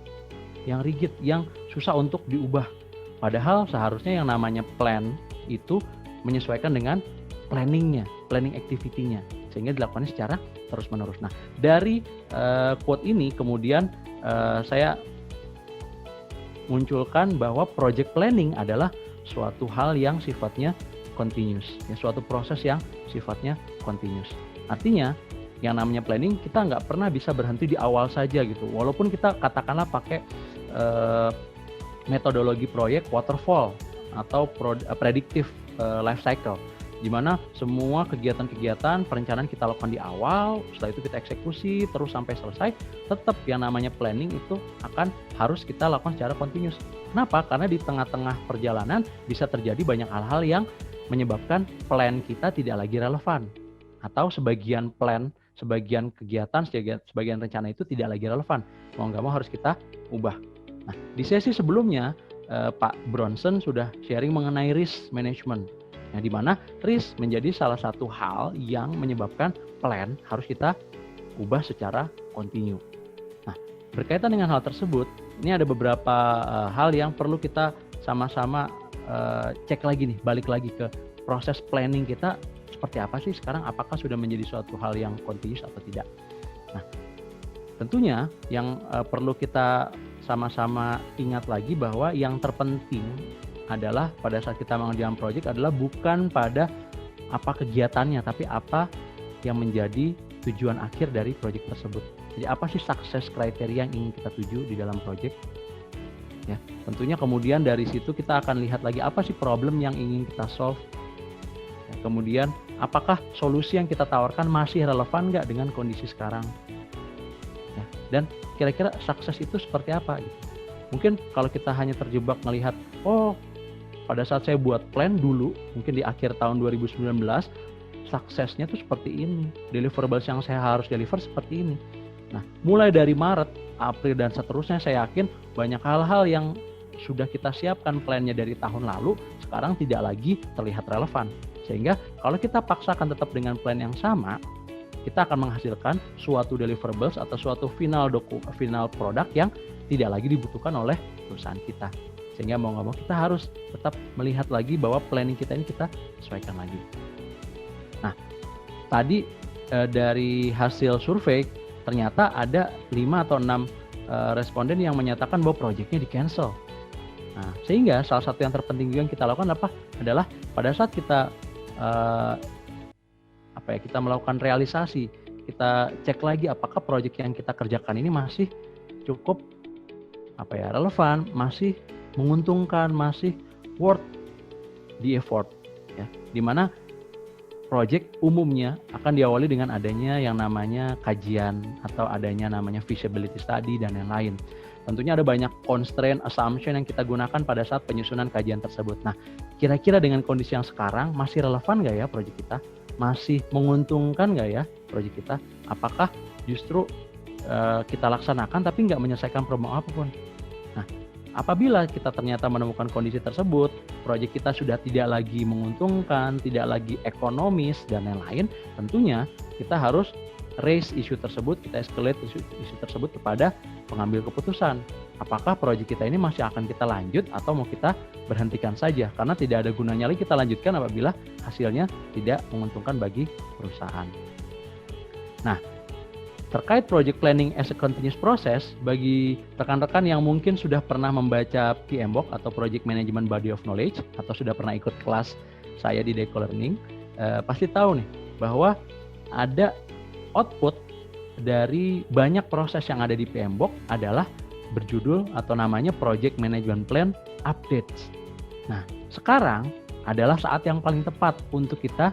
B: yang rigid, yang susah untuk diubah. Padahal seharusnya yang namanya plan itu menyesuaikan dengan planning activity-nya, sehingga dilakukannya secara terus-menerus. Nah, dari quote ini kemudian saya munculkan bahwa project planning adalah suatu hal yang sifatnya continuous, ya, suatu proses yang sifatnya continuous. Artinya yang namanya planning kita nggak pernah bisa berhenti di awal saja gitu. Walaupun kita katakanlah pakai metodologi proyek waterfall atau predictive life cycle, di mana semua kegiatan-kegiatan perencanaan kita lakukan di awal, setelah itu kita eksekusi terus sampai selesai, tetap yang namanya planning itu harus kita lakukan secara continuous. Kenapa? Karena di tengah-tengah perjalanan bisa terjadi banyak hal-hal yang menyebabkan plan kita tidak lagi relevan, atau sebagian plan, sebagian kegiatan, sebagian rencana itu tidak lagi relevan. Mau nggak mau harus kita ubah. Nah, di sesi sebelumnya Pak Bronson sudah sharing mengenai risk management. Nah, di mana risk menjadi salah satu hal yang menyebabkan plan harus kita ubah secara kontinu. Nah, berkaitan dengan hal tersebut, ini ada beberapa hal yang perlu kita sama-sama cek lagi nih, balik lagi ke proses planning kita seperti apa sih sekarang, apakah sudah menjadi suatu hal yang continuous atau tidak. Nah, tentunya yang perlu kita sama-sama ingat lagi bahwa yang terpenting adalah pada saat kita mengerjakan proyek adalah bukan pada apa kegiatannya, tapi apa yang menjadi tujuan akhir dari proyek tersebut. Jadi apa sih success criteria yang ingin kita tuju di dalam proyek? Ya, tentunya kemudian dari situ kita akan lihat lagi apa sih problem yang ingin kita solve. Ya, kemudian apakah solusi yang kita tawarkan masih relevan nggak dengan kondisi sekarang? Ya, dan kira-kira sukses itu seperti apa gitu. Mungkin kalau kita hanya terjebak melihat, oh pada saat saya buat plan dulu, mungkin di akhir tahun 2019, suksesnya tuh seperti ini, deliverables yang saya harus deliver seperti ini. Nah, mulai dari Maret, April, dan seterusnya, saya yakin banyak hal-hal yang sudah kita siapkan plannya dari tahun lalu, sekarang tidak lagi terlihat relevan. Sehingga kalau kita paksakan tetap dengan plan yang sama, kita akan menghasilkan suatu deliverables atau suatu final produk yang tidak lagi dibutuhkan oleh perusahaan kita. Sehingga mau nggak mau kita harus tetap melihat lagi bahwa planning kita ini kita sesuaikan lagi. Nah, tadi dari hasil survei ternyata ada 5 atau 6 responden yang menyatakan bahwa proyeknya di-cancel. Nah, sehingga salah satu yang terpenting juga yang kita lakukan adalah pada saat kita kita melakukan realisasi, kita cek lagi apakah proyek yang kita kerjakan ini masih cukup relevan, masih menguntungkan, masih worth the effort, ya. Dimana project umumnya akan diawali dengan adanya yang namanya kajian atau adanya namanya feasibility study dan yang lain. Tentunya ada banyak constraint, assumption yang kita gunakan pada saat penyusunan kajian tersebut. Nah, kira-kira dengan kondisi yang sekarang masih relevan nggak ya proyek kita? Masih menguntungkan nggak ya proyek kita? Apakah justru kita laksanakan tapi nggak menyelesaikan problem apapun? Nah, apabila kita ternyata menemukan kondisi tersebut, proyek kita sudah tidak lagi menguntungkan, tidak lagi ekonomis, dan lain-lain, tentunya kita harus raise isu tersebut, kita escalate isu tersebut kepada pengambil keputusan. Apakah proyek kita ini masih akan kita lanjut atau mau kita berhentikan saja? Karena tidak ada gunanya lagi kita lanjutkan apabila hasilnya tidak menguntungkan bagi perusahaan. Nah, terkait project planning as a continuous process, bagi rekan-rekan yang mungkin sudah pernah membaca PMBOK atau Project Management Body of Knowledge atau sudah pernah ikut kelas saya di Deco Learning, pasti tahu nih bahwa ada output dari banyak proses yang ada di PMBOK adalah berjudul atau namanya Project Management Plan Updates. Nah, sekarang adalah saat yang paling tepat untuk kita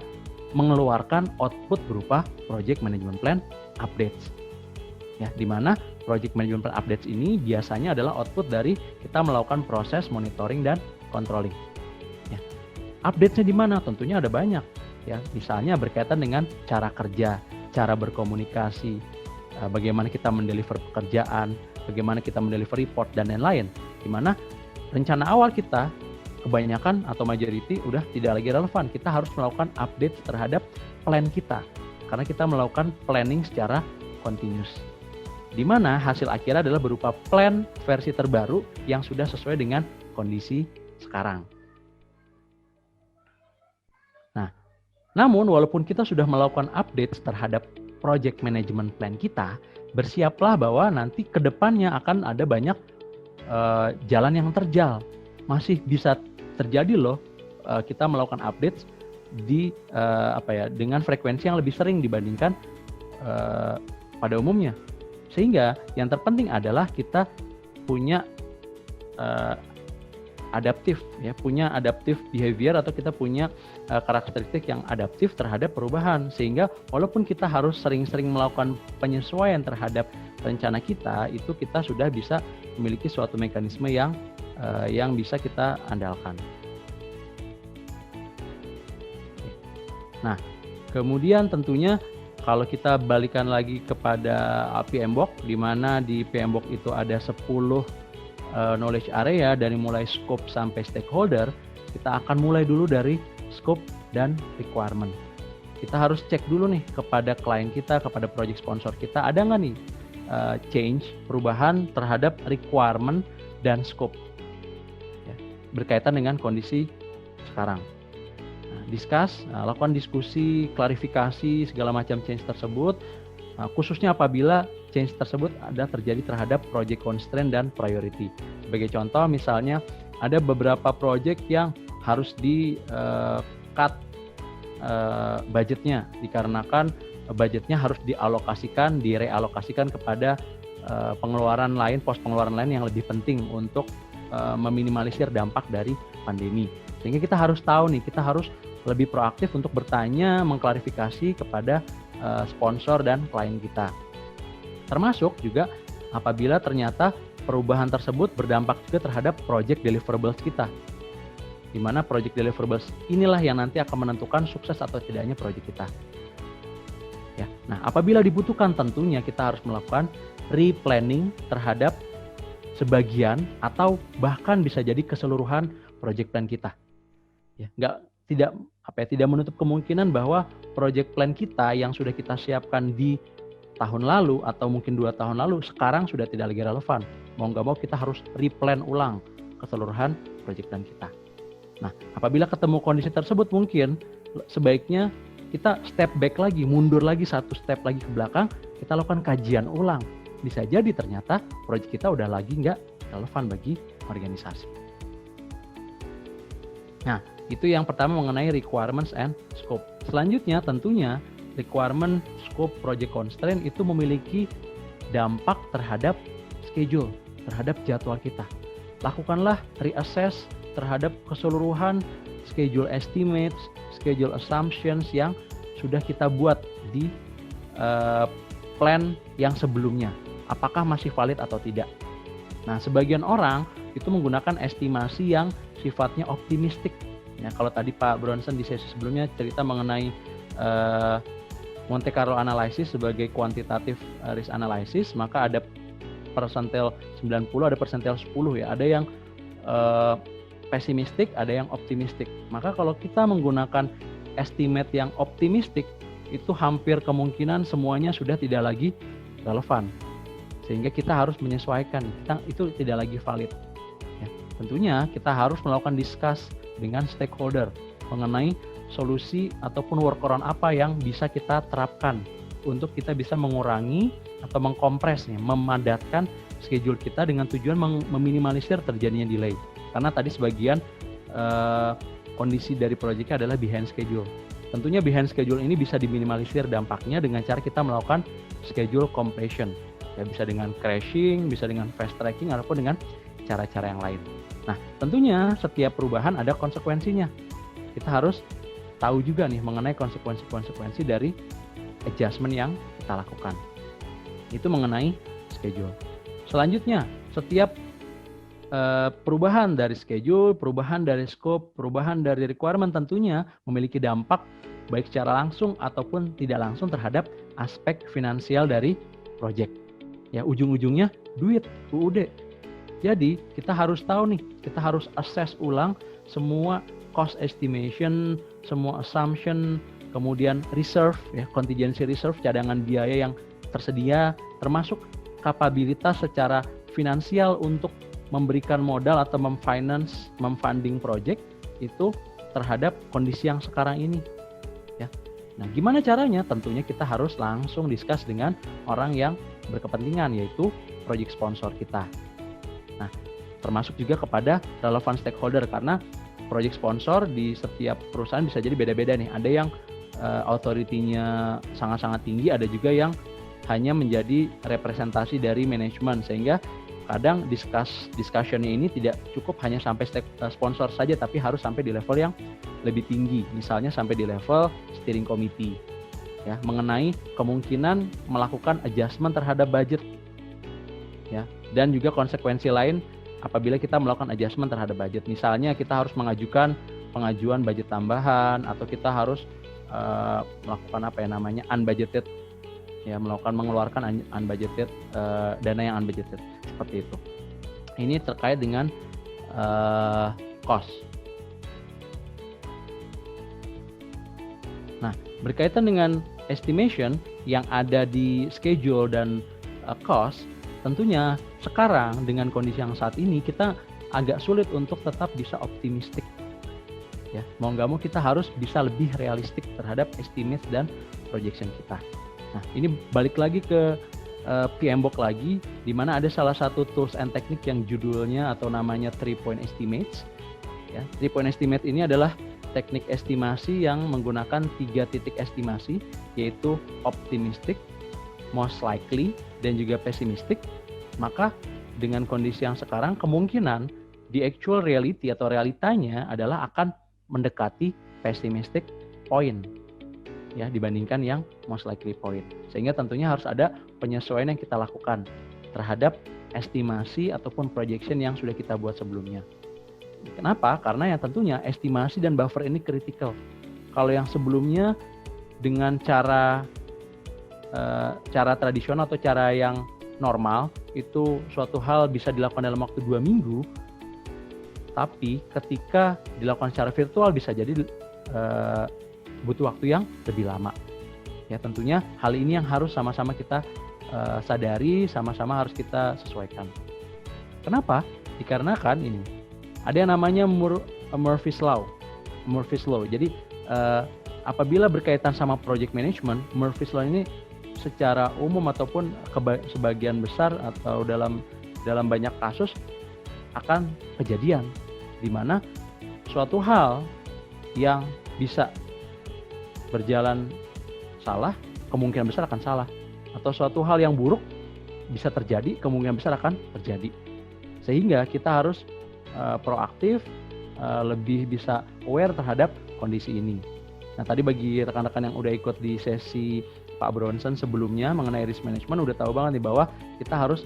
B: mengeluarkan output berupa Project Management Plan Updates. Ya, di mana Project Management Plan Updates ini biasanya adalah output dari kita melakukan proses monitoring dan controlling. Ya. Updates-nya di mana? Tentunya ada banyak. Ya, misalnya berkaitan dengan cara kerja, cara berkomunikasi, bagaimana kita mendeliver pekerjaan, bagaimana kita mendeliver report dan lain-lain. Di mana rencana awal kita kebanyakan atau majority udah tidak lagi relevan. Kita harus melakukan update terhadap plan kita karena kita melakukan planning secara continuous. Di mana hasil akhirnya adalah berupa plan versi terbaru yang sudah sesuai dengan kondisi sekarang. Nah, namun walaupun kita sudah melakukan update terhadap project management plan kita, bersiaplah bahwa nanti ke depannya akan ada banyak jalan yang terjal. Masih bisa terjadi loh kita melakukan update di dengan frekuensi yang lebih sering dibandingkan pada umumnya. Sehingga yang terpenting adalah kita punya punya adaptive behavior atau kita punya karakteristik yang adaptif terhadap perubahan. Sehingga walaupun kita harus sering-sering melakukan penyesuaian terhadap rencana kita, itu kita sudah bisa memiliki suatu mekanisme yang bisa kita andalkan. Nah, kemudian tentunya kalau kita balikan lagi kepada PMBOK, di mana di PMBOK itu ada 10 knowledge area dari mulai scope sampai stakeholder, kita akan mulai dulu dari scope dan requirement. Kita harus cek dulu nih kepada klien kita, kepada project sponsor kita, ada nggak nih change, perubahan terhadap requirement dan scope ya, berkaitan dengan kondisi sekarang. Lakukan diskusi, klarifikasi segala macam change tersebut, khususnya apabila change tersebut ada terjadi terhadap project constraint dan priority. Sebagai contoh, misalnya ada beberapa project yang harus di cut budgetnya dikarenakan budgetnya harus direalokasikan kepada pengeluaran lain, pos pengeluaran lain yang lebih penting untuk meminimalisir dampak dari pandemi. Sehingga kita harus tahu nih, kita harus lebih proaktif untuk bertanya, mengklarifikasi kepada sponsor dan klien kita. Termasuk juga apabila ternyata perubahan tersebut berdampak juga terhadap project deliverables kita. Di mana project deliverables inilah yang nanti akan menentukan sukses atau tidaknya project kita. Ya. Nah, apabila dibutuhkan tentunya kita harus melakukan replanning terhadap sebagian atau bahkan bisa jadi keseluruhan project plan kita. Ya, tidak menutup kemungkinan bahwa project plan kita yang sudah kita siapkan di tahun lalu atau mungkin 2 tahun lalu sekarang sudah tidak lagi relevan. Mau nggak mau kita harus replan ulang keseluruhan project plan kita. Nah, apabila ketemu kondisi tersebut mungkin sebaiknya kita step back lagi, mundur lagi 1 step lagi ke belakang, kita lakukan kajian ulang. Bisa jadi ternyata project kita udah lagi nggak relevan bagi organisasi. Nah, itu yang pertama mengenai requirements and scope. Selanjutnya tentunya requirement, scope, project constraint itu memiliki dampak terhadap schedule, terhadap jadwal kita. Lakukanlah reassess terhadap keseluruhan schedule estimates, schedule assumptions yang sudah kita buat di plan yang sebelumnya. Apakah masih valid atau tidak? Nah, sebagian orang itu menggunakan estimasi yang sifatnya optimistik. Ya, kalau tadi Pak Bronson di sesi sebelumnya cerita mengenai Monte Carlo analysis sebagai quantitative risk analysis, maka ada persentil 90, ada persentil 10 ya. Ada yang pesimistik, ada yang optimistik. Maka kalau kita menggunakan estimate yang optimistik, itu hampir kemungkinan semuanya sudah tidak lagi relevan. Sehingga kita harus menyesuaikan, itu tidak lagi valid. Ya, tentunya kita harus melakukan discuss dengan stakeholder mengenai solusi ataupun workaround apa yang bisa kita terapkan untuk kita bisa mengurangi atau mengkompresnya, memadatkan schedule kita dengan tujuan meminimalisir terjadinya delay. Karena tadi sebagian kondisi dari proyeknya adalah behind schedule. Tentunya behind schedule ini bisa diminimalisir dampaknya dengan cara kita melakukan schedule compression. Ya, bisa dengan crashing, bisa dengan fast tracking, ataupun dengan cara-cara yang lain. Nah, tentunya setiap perubahan ada konsekuensinya. Kita harus tahu juga nih mengenai konsekuensi dari adjustment yang kita lakukan. Itu mengenai schedule. Selanjutnya, setiap perubahan dari schedule, perubahan dari scope, perubahan dari requirement tentunya memiliki dampak baik secara langsung ataupun tidak langsung terhadap aspek finansial dari project. Ya, ujung-ujungnya duit, UUD. Jadi, kita harus tahu nih, kita harus assess ulang semua cost estimation, semua assumption, kemudian reserve, ya, contingency reserve, cadangan biaya yang tersedia, termasuk kapabilitas secara finansial untuk memberikan modal atau memfunding project itu terhadap kondisi yang sekarang ini. Ya. Nah, gimana caranya? Tentunya kita harus langsung discuss dengan orang yang berkepentingan, yaitu project sponsor kita. Nah, termasuk juga kepada relevant stakeholder, karena project sponsor di setiap perusahaan bisa jadi beda-beda nih. Ada yang authority-nya sangat-sangat tinggi, ada juga yang hanya menjadi representasi dari manajemen, sehingga kadang discussion-nya ini tidak cukup hanya sampai sponsor saja, tapi harus sampai di level yang lebih tinggi, misalnya sampai di level steering committee, ya, mengenai kemungkinan melakukan adjustment terhadap budget, ya, dan juga konsekuensi lain apabila kita melakukan adjustment terhadap budget. Misalnya kita harus pengajuan budget tambahan, atau kita harus melakukan unbudgeted, ya, mengeluarkan unbudgeted, dana yang unbudgeted, seperti itu. Ini terkait dengan cost. Nah, berkaitan dengan estimation yang ada di schedule dan cost, tentunya sekarang dengan kondisi yang saat ini kita agak sulit untuk tetap bisa optimistik. Ya, mau nggak mau kita harus bisa lebih realistik terhadap estimates dan projection kita. Nah, ini balik lagi ke PMBOK lagi, di mana ada salah satu tools and technique yang judulnya atau namanya 3-point estimates. Ya, 3-point estimate ini adalah teknik estimasi yang menggunakan 3 titik estimasi, yaitu optimistic, most likely, dan juga pessimistic. Maka dengan kondisi yang sekarang, kemungkinan di actual reality atau realitanya adalah akan mendekati pessimistic point ya dibandingkan yang most likely point. Sehingga tentunya harus ada penyesuaian yang kita lakukan terhadap estimasi ataupun projection yang sudah kita buat sebelumnya. Kenapa? Karena yang tentunya estimasi dan buffer ini kritikal. Kalau yang sebelumnya dengan cara tradisional atau cara yang normal itu suatu hal bisa dilakukan dalam waktu 2 minggu, tapi ketika dilakukan secara virtual bisa jadi butuh waktu yang lebih lama. Ya tentunya hal ini yang harus sama-sama kita sadari, sama-sama harus kita sesuaikan. Kenapa? Dikarenakan ini ada yang namanya Murphy's Law. Jadi apabila berkaitan sama project management, Murphy's Law ini secara umum ataupun sebagian besar atau dalam banyak kasus akan kejadian di mana suatu hal yang bisa berjalan salah, kemungkinan besar akan salah, atau suatu hal yang buruk bisa terjadi, kemungkinan besar akan terjadi. Sehingga kita harus proaktif, lebih bisa aware terhadap kondisi ini. Nah tadi bagi rekan-rekan yang udah ikut di sesi Pak Bronson sebelumnya mengenai risk management udah tahu banget nih bahwa kita harus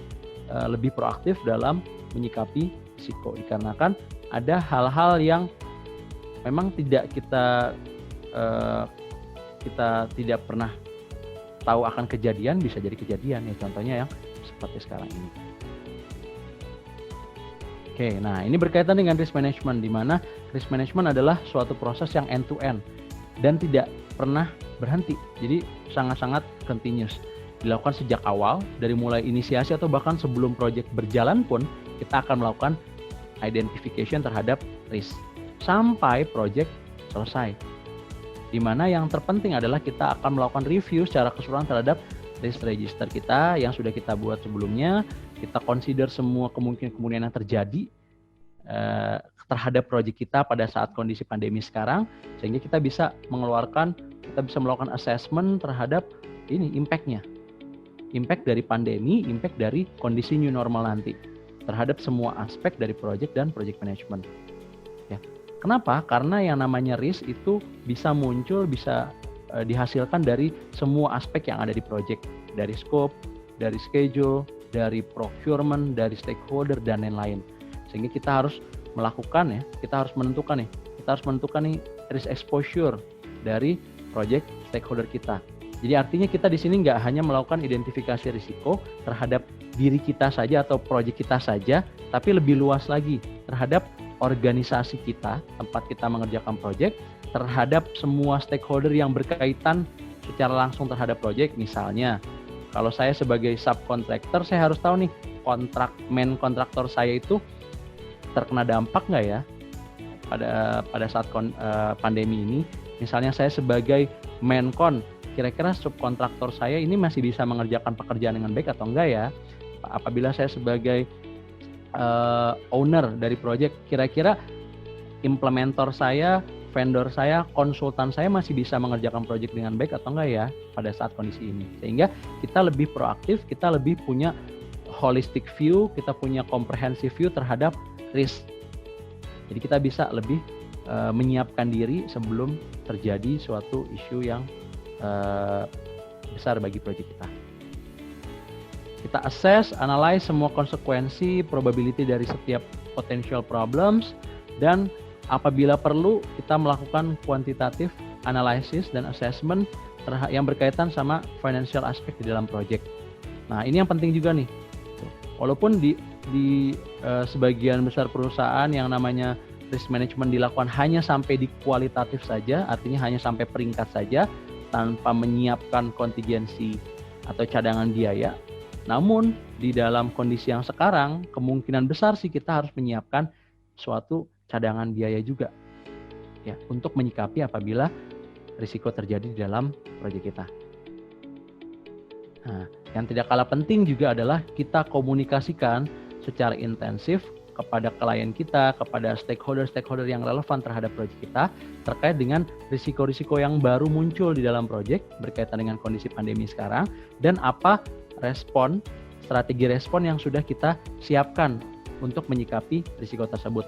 B: lebih proaktif dalam menyikapi risiko, dikarenakan ada hal-hal yang memang tidak kita tidak pernah tahu akan kejadian, bisa jadi kejadian ya, contohnya yang seperti sekarang ini. Oke, nah ini berkaitan dengan risk management, di mana risk management adalah suatu proses yang end to end dan tidak pernah berhenti. Jadi sangat-sangat continuous. Dilakukan sejak awal, dari mulai inisiasi atau bahkan sebelum proyek berjalan pun kita akan melakukan identification terhadap risk sampai proyek selesai. Di mana yang terpenting adalah kita akan melakukan review secara keseluruhan terhadap risk register kita yang sudah kita buat sebelumnya. Kita consider semua kemungkinan yang terjadi terhadap proyek kita pada saat kondisi pandemi sekarang, sehingga kita bisa melakukan assessment terhadap ini impact-nya. Impact dari pandemi, impact dari kondisi new normal nanti terhadap semua aspek dari proyek dan project management. Ya. Kenapa? Karena yang namanya risk itu bisa muncul, bisa dihasilkan dari semua aspek yang ada di proyek, dari scope, dari schedule, dari procurement, dari stakeholder dan lain-lain. Sehingga kita harus melakukan kita harus menentukan nih risk exposure dari project stakeholder kita. Jadi artinya kita di sini nggak hanya melakukan identifikasi risiko terhadap diri kita saja atau proyek kita saja, tapi lebih luas lagi terhadap organisasi kita, tempat kita mengerjakan proyek, terhadap semua stakeholder yang berkaitan secara langsung terhadap proyek. Misalnya, kalau saya sebagai subkontraktor, saya harus tahu nih kontraktor saya itu terkena dampak nggak ya pada saat pandemi ini. Misalnya saya sebagai main-con, kira-kira subkontraktor saya ini masih bisa mengerjakan pekerjaan dengan baik atau enggak ya? Apabila saya sebagai owner dari proyek, kira-kira implementor saya, vendor saya, konsultan saya masih bisa mengerjakan proyek dengan baik atau enggak ya pada saat kondisi ini. Sehingga kita lebih proaktif, kita lebih punya holistic view, kita punya comprehensive view terhadap risk. Jadi kita bisa lebih menyiapkan diri sebelum terjadi suatu isu yang besar bagi proyek kita. Kita assess, analyze semua konsekuensi, probability dari setiap potential problems, dan apabila perlu kita melakukan quantitative analysis dan assessment yang berkaitan sama financial aspect di dalam proyek. Nah ini yang penting juga nih. Walaupun di sebagian besar perusahaan yang namanya risk management dilakukan hanya sampai di kualitatif saja, artinya hanya sampai peringkat saja tanpa menyiapkan kontingensi atau cadangan biaya. Namun di dalam kondisi yang sekarang kemungkinan besar sih kita harus menyiapkan suatu cadangan biaya juga ya untuk menyikapi apabila risiko terjadi di dalam proyek kita. Nah, yang tidak kalah penting juga adalah kita komunikasikan secara intensif kepada klien kita, kepada stakeholder yang relevan terhadap proyek kita terkait dengan risiko-risiko yang baru muncul di dalam proyek berkaitan dengan kondisi pandemi sekarang, dan apa strategi respon yang sudah kita siapkan untuk menyikapi risiko tersebut.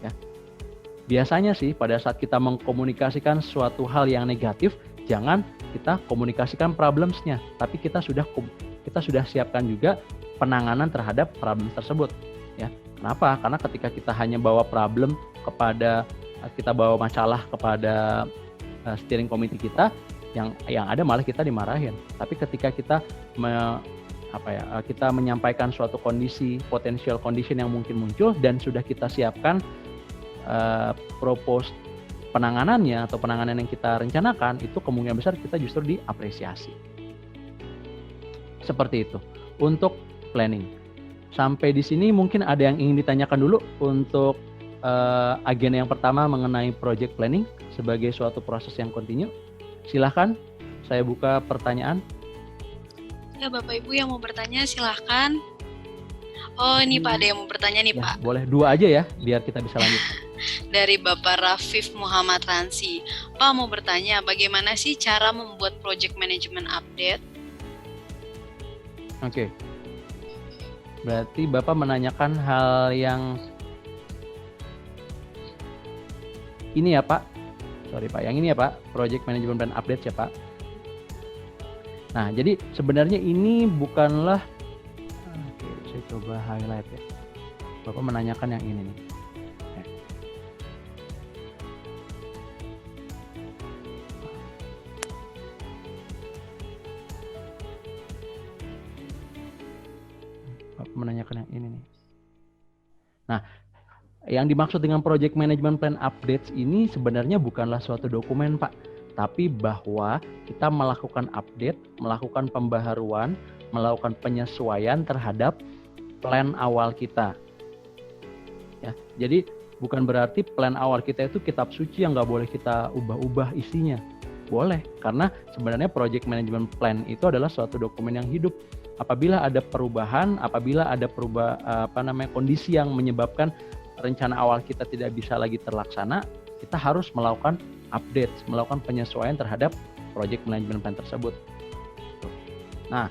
B: Ya. biasanya sih pada saat kita mengkomunikasikan suatu hal yang negatif, jangan kita komunikasikan problems-nya, tapi kita sudah siapkan juga penanganan terhadap problem tersebut. Ya, kenapa? Karena ketika kita hanya bawa masalah kepada steering committee kita, yang ada malah kita dimarahin. Tapi ketika kita kita menyampaikan suatu kondisi, potential condition yang mungkin muncul dan sudah kita siapkan propose penanganannya atau penanganan yang kita rencanakan, itu kemungkinan besar kita justru diapresiasi. Seperti itu untuk planning. Sampai di sini mungkin ada yang ingin ditanyakan dulu untuk agenda yang pertama mengenai project planning sebagai suatu proses yang kontinu. Silahkan, saya buka pertanyaan.
C: Ya, Bapak Ibu yang mau bertanya silahkan. Oh, ini Pak, ada yang mau bertanya nih,
B: Ya,
C: Pak.
B: boleh 2 aja ya, biar kita bisa lanjut.
C: Dari Bapak Rafif Muhammad Ransi. Pak mau bertanya, bagaimana sih cara membuat project management update?
B: Oke. Berarti Bapak menanyakan hal yang ini ya, Pak. Sorry, Pak. Yang ini ya, Pak. Project management plan update ya, Pak. Nah, jadi sebenarnya ini bukanlah, oke, saya coba highlight ya. Bapak menanyakan yang ini nih. Bapak menanyakan yang ini nih. Nah, yang dimaksud dengan project management plan updates ini sebenarnya bukanlah suatu dokumen, Pak, tapi bahwa kita melakukan update, melakukan pembaharuan, melakukan penyesuaian terhadap plan awal kita. Ya, jadi bukan berarti plan awal kita itu kitab suci yang nggak boleh kita ubah-ubah isinya. Boleh, karena sebenarnya project management plan itu adalah suatu dokumen yang hidup. Apabila ada perubahan, apabila ada kondisi yang menyebabkan rencana awal kita tidak bisa lagi terlaksana, kita harus melakukan update, melakukan penyesuaian terhadap project management plan tersebut. Nah,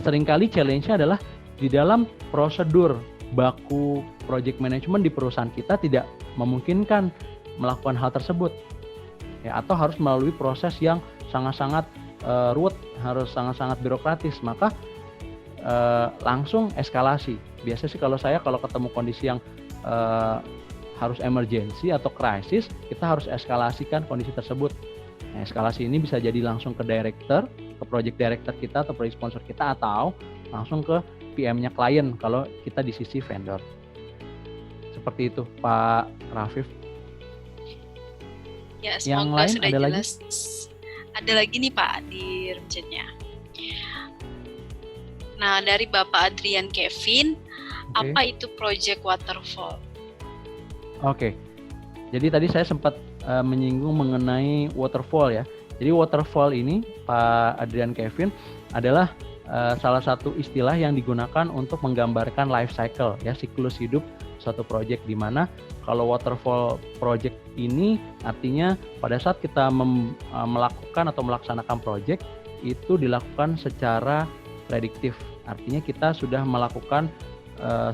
B: seringkali challenge-nya adalah di dalam prosedur baku project management di perusahaan kita tidak memungkinkan melakukan hal tersebut, ya, atau harus melalui proses yang sangat-sangat ruwet, harus sangat-sangat birokratis, maka langsung eskalasi. Biasanya sih kalau ketemu kondisi yang harus emergency atau krisis, kita harus eskalasikan kondisi tersebut. Nah, eskalasi ini bisa jadi langsung ke director, ke project director kita atau project sponsor kita, atau langsung ke PM-nya klien kalau kita di sisi vendor. Seperti itu, Pak Rafif.
C: Ya,
B: Yang
C: semoga
B: lain
C: sudah
B: ada
C: jelas.
B: lagi?
C: Ada lagi nih, Pak, di remcetnya. Nah, dari Bapak Adrian Kevin, apa itu project waterfall?
B: Oke. Jadi tadi saya sempat menyinggung mengenai waterfall ya. Jadi waterfall ini, Pak Adrian Kevin, adalah salah satu istilah yang digunakan untuk menggambarkan life cycle ya, siklus hidup suatu project, di mana kalau waterfall project ini artinya pada saat kita melakukan atau melaksanakan project itu dilakukan secara prediktif. Artinya kita sudah melakukan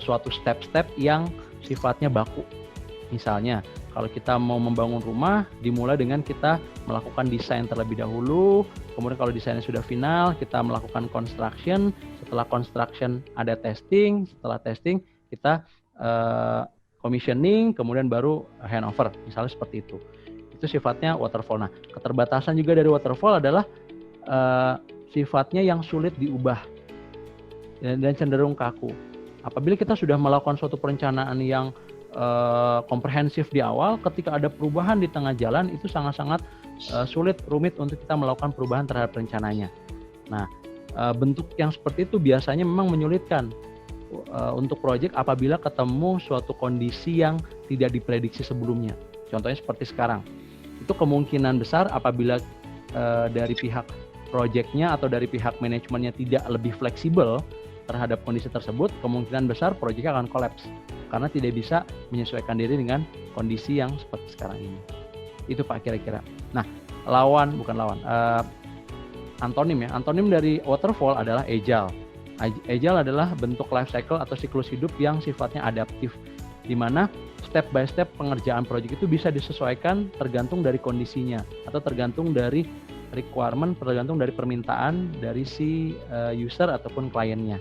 B: suatu step-step yang sifatnya baku. Misalnya, kalau kita mau membangun rumah, dimulai dengan kita melakukan desain terlebih dahulu, kemudian kalau desainnya sudah final, kita melakukan construction, setelah construction ada testing, setelah testing kita commissioning, kemudian baru handover, misalnya seperti itu. Itu sifatnya waterfall. Nah, keterbatasan juga dari waterfall adalah sifatnya yang sulit diubah dan cenderung kaku. Apabila kita sudah melakukan suatu perencanaan yang komprehensif di awal, ketika ada perubahan di tengah jalan itu sangat-sangat rumit untuk kita melakukan perubahan terhadap rencananya. Nah, bentuk yang seperti itu biasanya memang menyulitkan untuk proyek apabila ketemu suatu kondisi yang tidak diprediksi sebelumnya. Contohnya seperti sekarang. Itu kemungkinan besar apabila dari pihak proyeknya atau dari pihak manajemennya tidak lebih fleksibel terhadap kondisi tersebut, kemungkinan besar proyeknya akan kolaps karena tidak bisa menyesuaikan diri dengan kondisi yang seperti sekarang ini. Itu Pak kira-kira. Nah, antonim ya. Antonim dari waterfall adalah agile. Agile adalah bentuk life cycle atau siklus hidup yang sifatnya adaptif, di mana step by step pengerjaan project itu bisa disesuaikan tergantung dari kondisinya atau tergantung dari requirement, tergantung dari permintaan dari si user ataupun kliennya.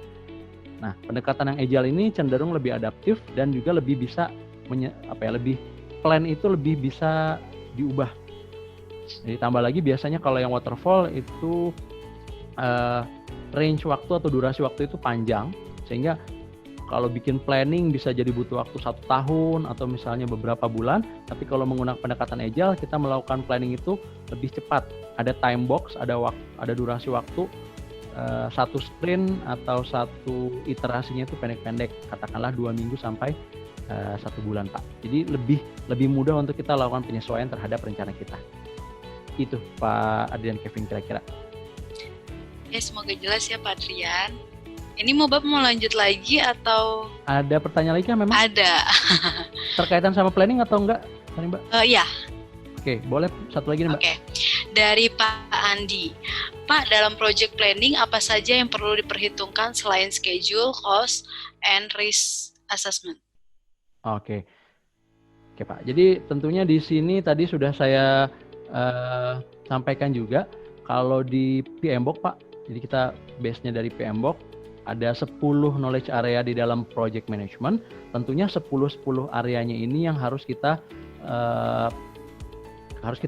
B: Nah, pendekatan yang agile ini cenderung lebih adaptif dan juga lebih bisa lebih plan itu lebih bisa diubah. Jadi tambah lagi biasanya kalau yang waterfall itu range waktu atau durasi waktu itu panjang, sehingga kalau bikin planning bisa jadi butuh waktu 1 tahun atau misalnya beberapa bulan. Tapi kalau menggunakan pendekatan agile, kita melakukan planning itu lebih cepat. Ada time box, ada durasi waktu, 1 sprint atau 1 iterasinya itu pendek-pendek, katakanlah 2 minggu sampai 1 bulan, Pak. Jadi lebih mudah untuk kita lakukan penyesuaian terhadap rencana kita. Itu Pak Adrian Kevin kira-kira.
C: Ya, semoga jelas ya Pak Adrian. Ini Bapak mau lanjut lagi atau?
B: Ada pertanyaan lagi kan memang?
C: Ada.
B: Terkaitan sama planning atau enggak, Mbak?
C: Iya.
B: Oke, boleh satu lagi nih, Mbak.
C: Oke. Dari Pak Andi. Pak, dalam project planning apa saja yang perlu diperhitungkan selain schedule, cost, and risk assessment?
B: Oke, Pak. Jadi tentunya di sini tadi sudah saya sampaikan juga kalau di PMBOK, Pak. Jadi kita base-nya dari PMBOK. Ada 10 knowledge area di dalam project management. Tentunya 10 areanya ini yang harus kita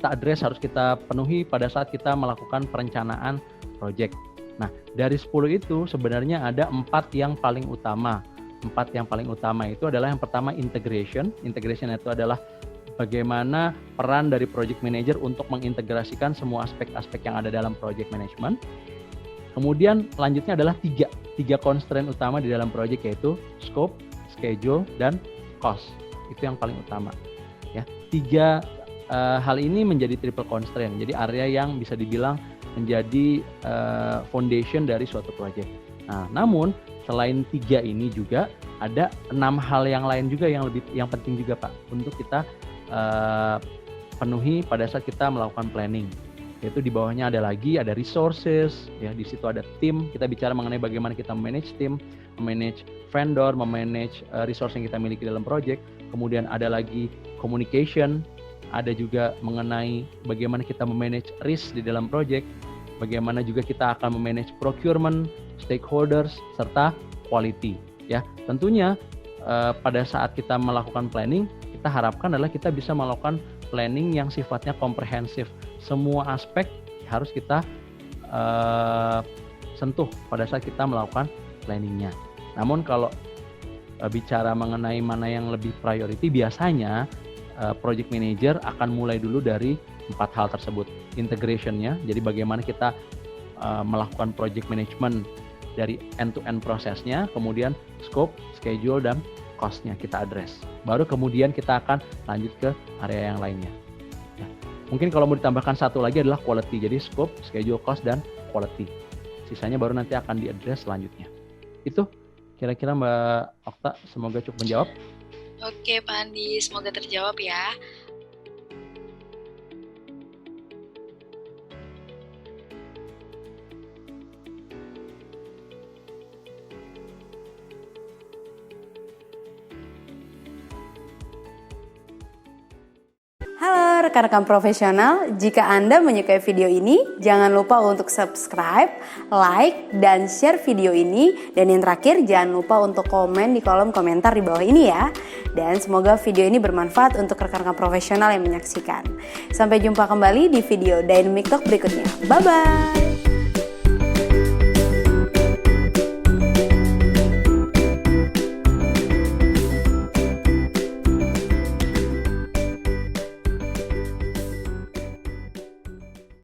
B: address, harus kita penuhi pada saat kita melakukan perencanaan project. Nah, dari 10 itu sebenarnya ada 4 yang paling utama. 4 yang paling utama itu adalah yang pertama integration. Integration itu adalah bagaimana peran dari project manager untuk mengintegrasikan semua aspek-aspek yang ada dalam project management. Kemudian selanjutnya adalah tiga constraint utama di dalam project, yaitu scope, schedule, dan cost. Itu yang paling utama. Ya, 3 hal ini menjadi triple constraint. Jadi area yang bisa dibilang menjadi foundation dari suatu project. Nah, namun selain 3 ini juga ada 6 hal yang lain juga yang penting juga, Pak, untuk kita penuhi pada saat kita melakukan planning. Yaitu di bawahnya ada resources, ya, di situ ada tim. Kita bicara mengenai bagaimana kita manage tim, manage vendor, memanage resource yang kita miliki dalam project. Kemudian ada lagi communication, ada juga mengenai bagaimana kita memanage risk di dalam project, bagaimana juga kita akan memanage procurement, stakeholders, serta quality. Ya, tentunya pada saat kita melakukan planning, kita harapkan adalah kita bisa melakukan planning yang sifatnya komprehensif. Semua aspek harus kita sentuh pada saat kita melakukan planningnya. Namun kalau bicara mengenai mana yang lebih priority, biasanya project manager akan mulai dulu dari 4 hal tersebut. Integration-nya, jadi bagaimana kita melakukan project management dari end-to-end prosesnya, kemudian scope, schedule, dan cost-nya kita address. Baru kemudian kita akan lanjut ke area yang lainnya. Nah, mungkin kalau mau ditambahkan satu lagi adalah quality, jadi scope, schedule, cost, dan quality. Sisanya baru nanti akan di-address selanjutnya. Itu kira-kira Mbak Okta, semoga cukup menjawab.
C: Oke Pak Andi, semoga terjawab ya.
A: Halo rekan-rekan profesional, jika Anda menyukai video ini, jangan lupa untuk subscribe, like, dan share video ini. Dan yang terakhir, jangan lupa untuk komen di kolom komentar di bawah ini ya. Dan semoga video ini bermanfaat untuk rekan-rekan profesional yang menyaksikan. Sampai jumpa kembali di video Dynamic Talk berikutnya. Bye-bye!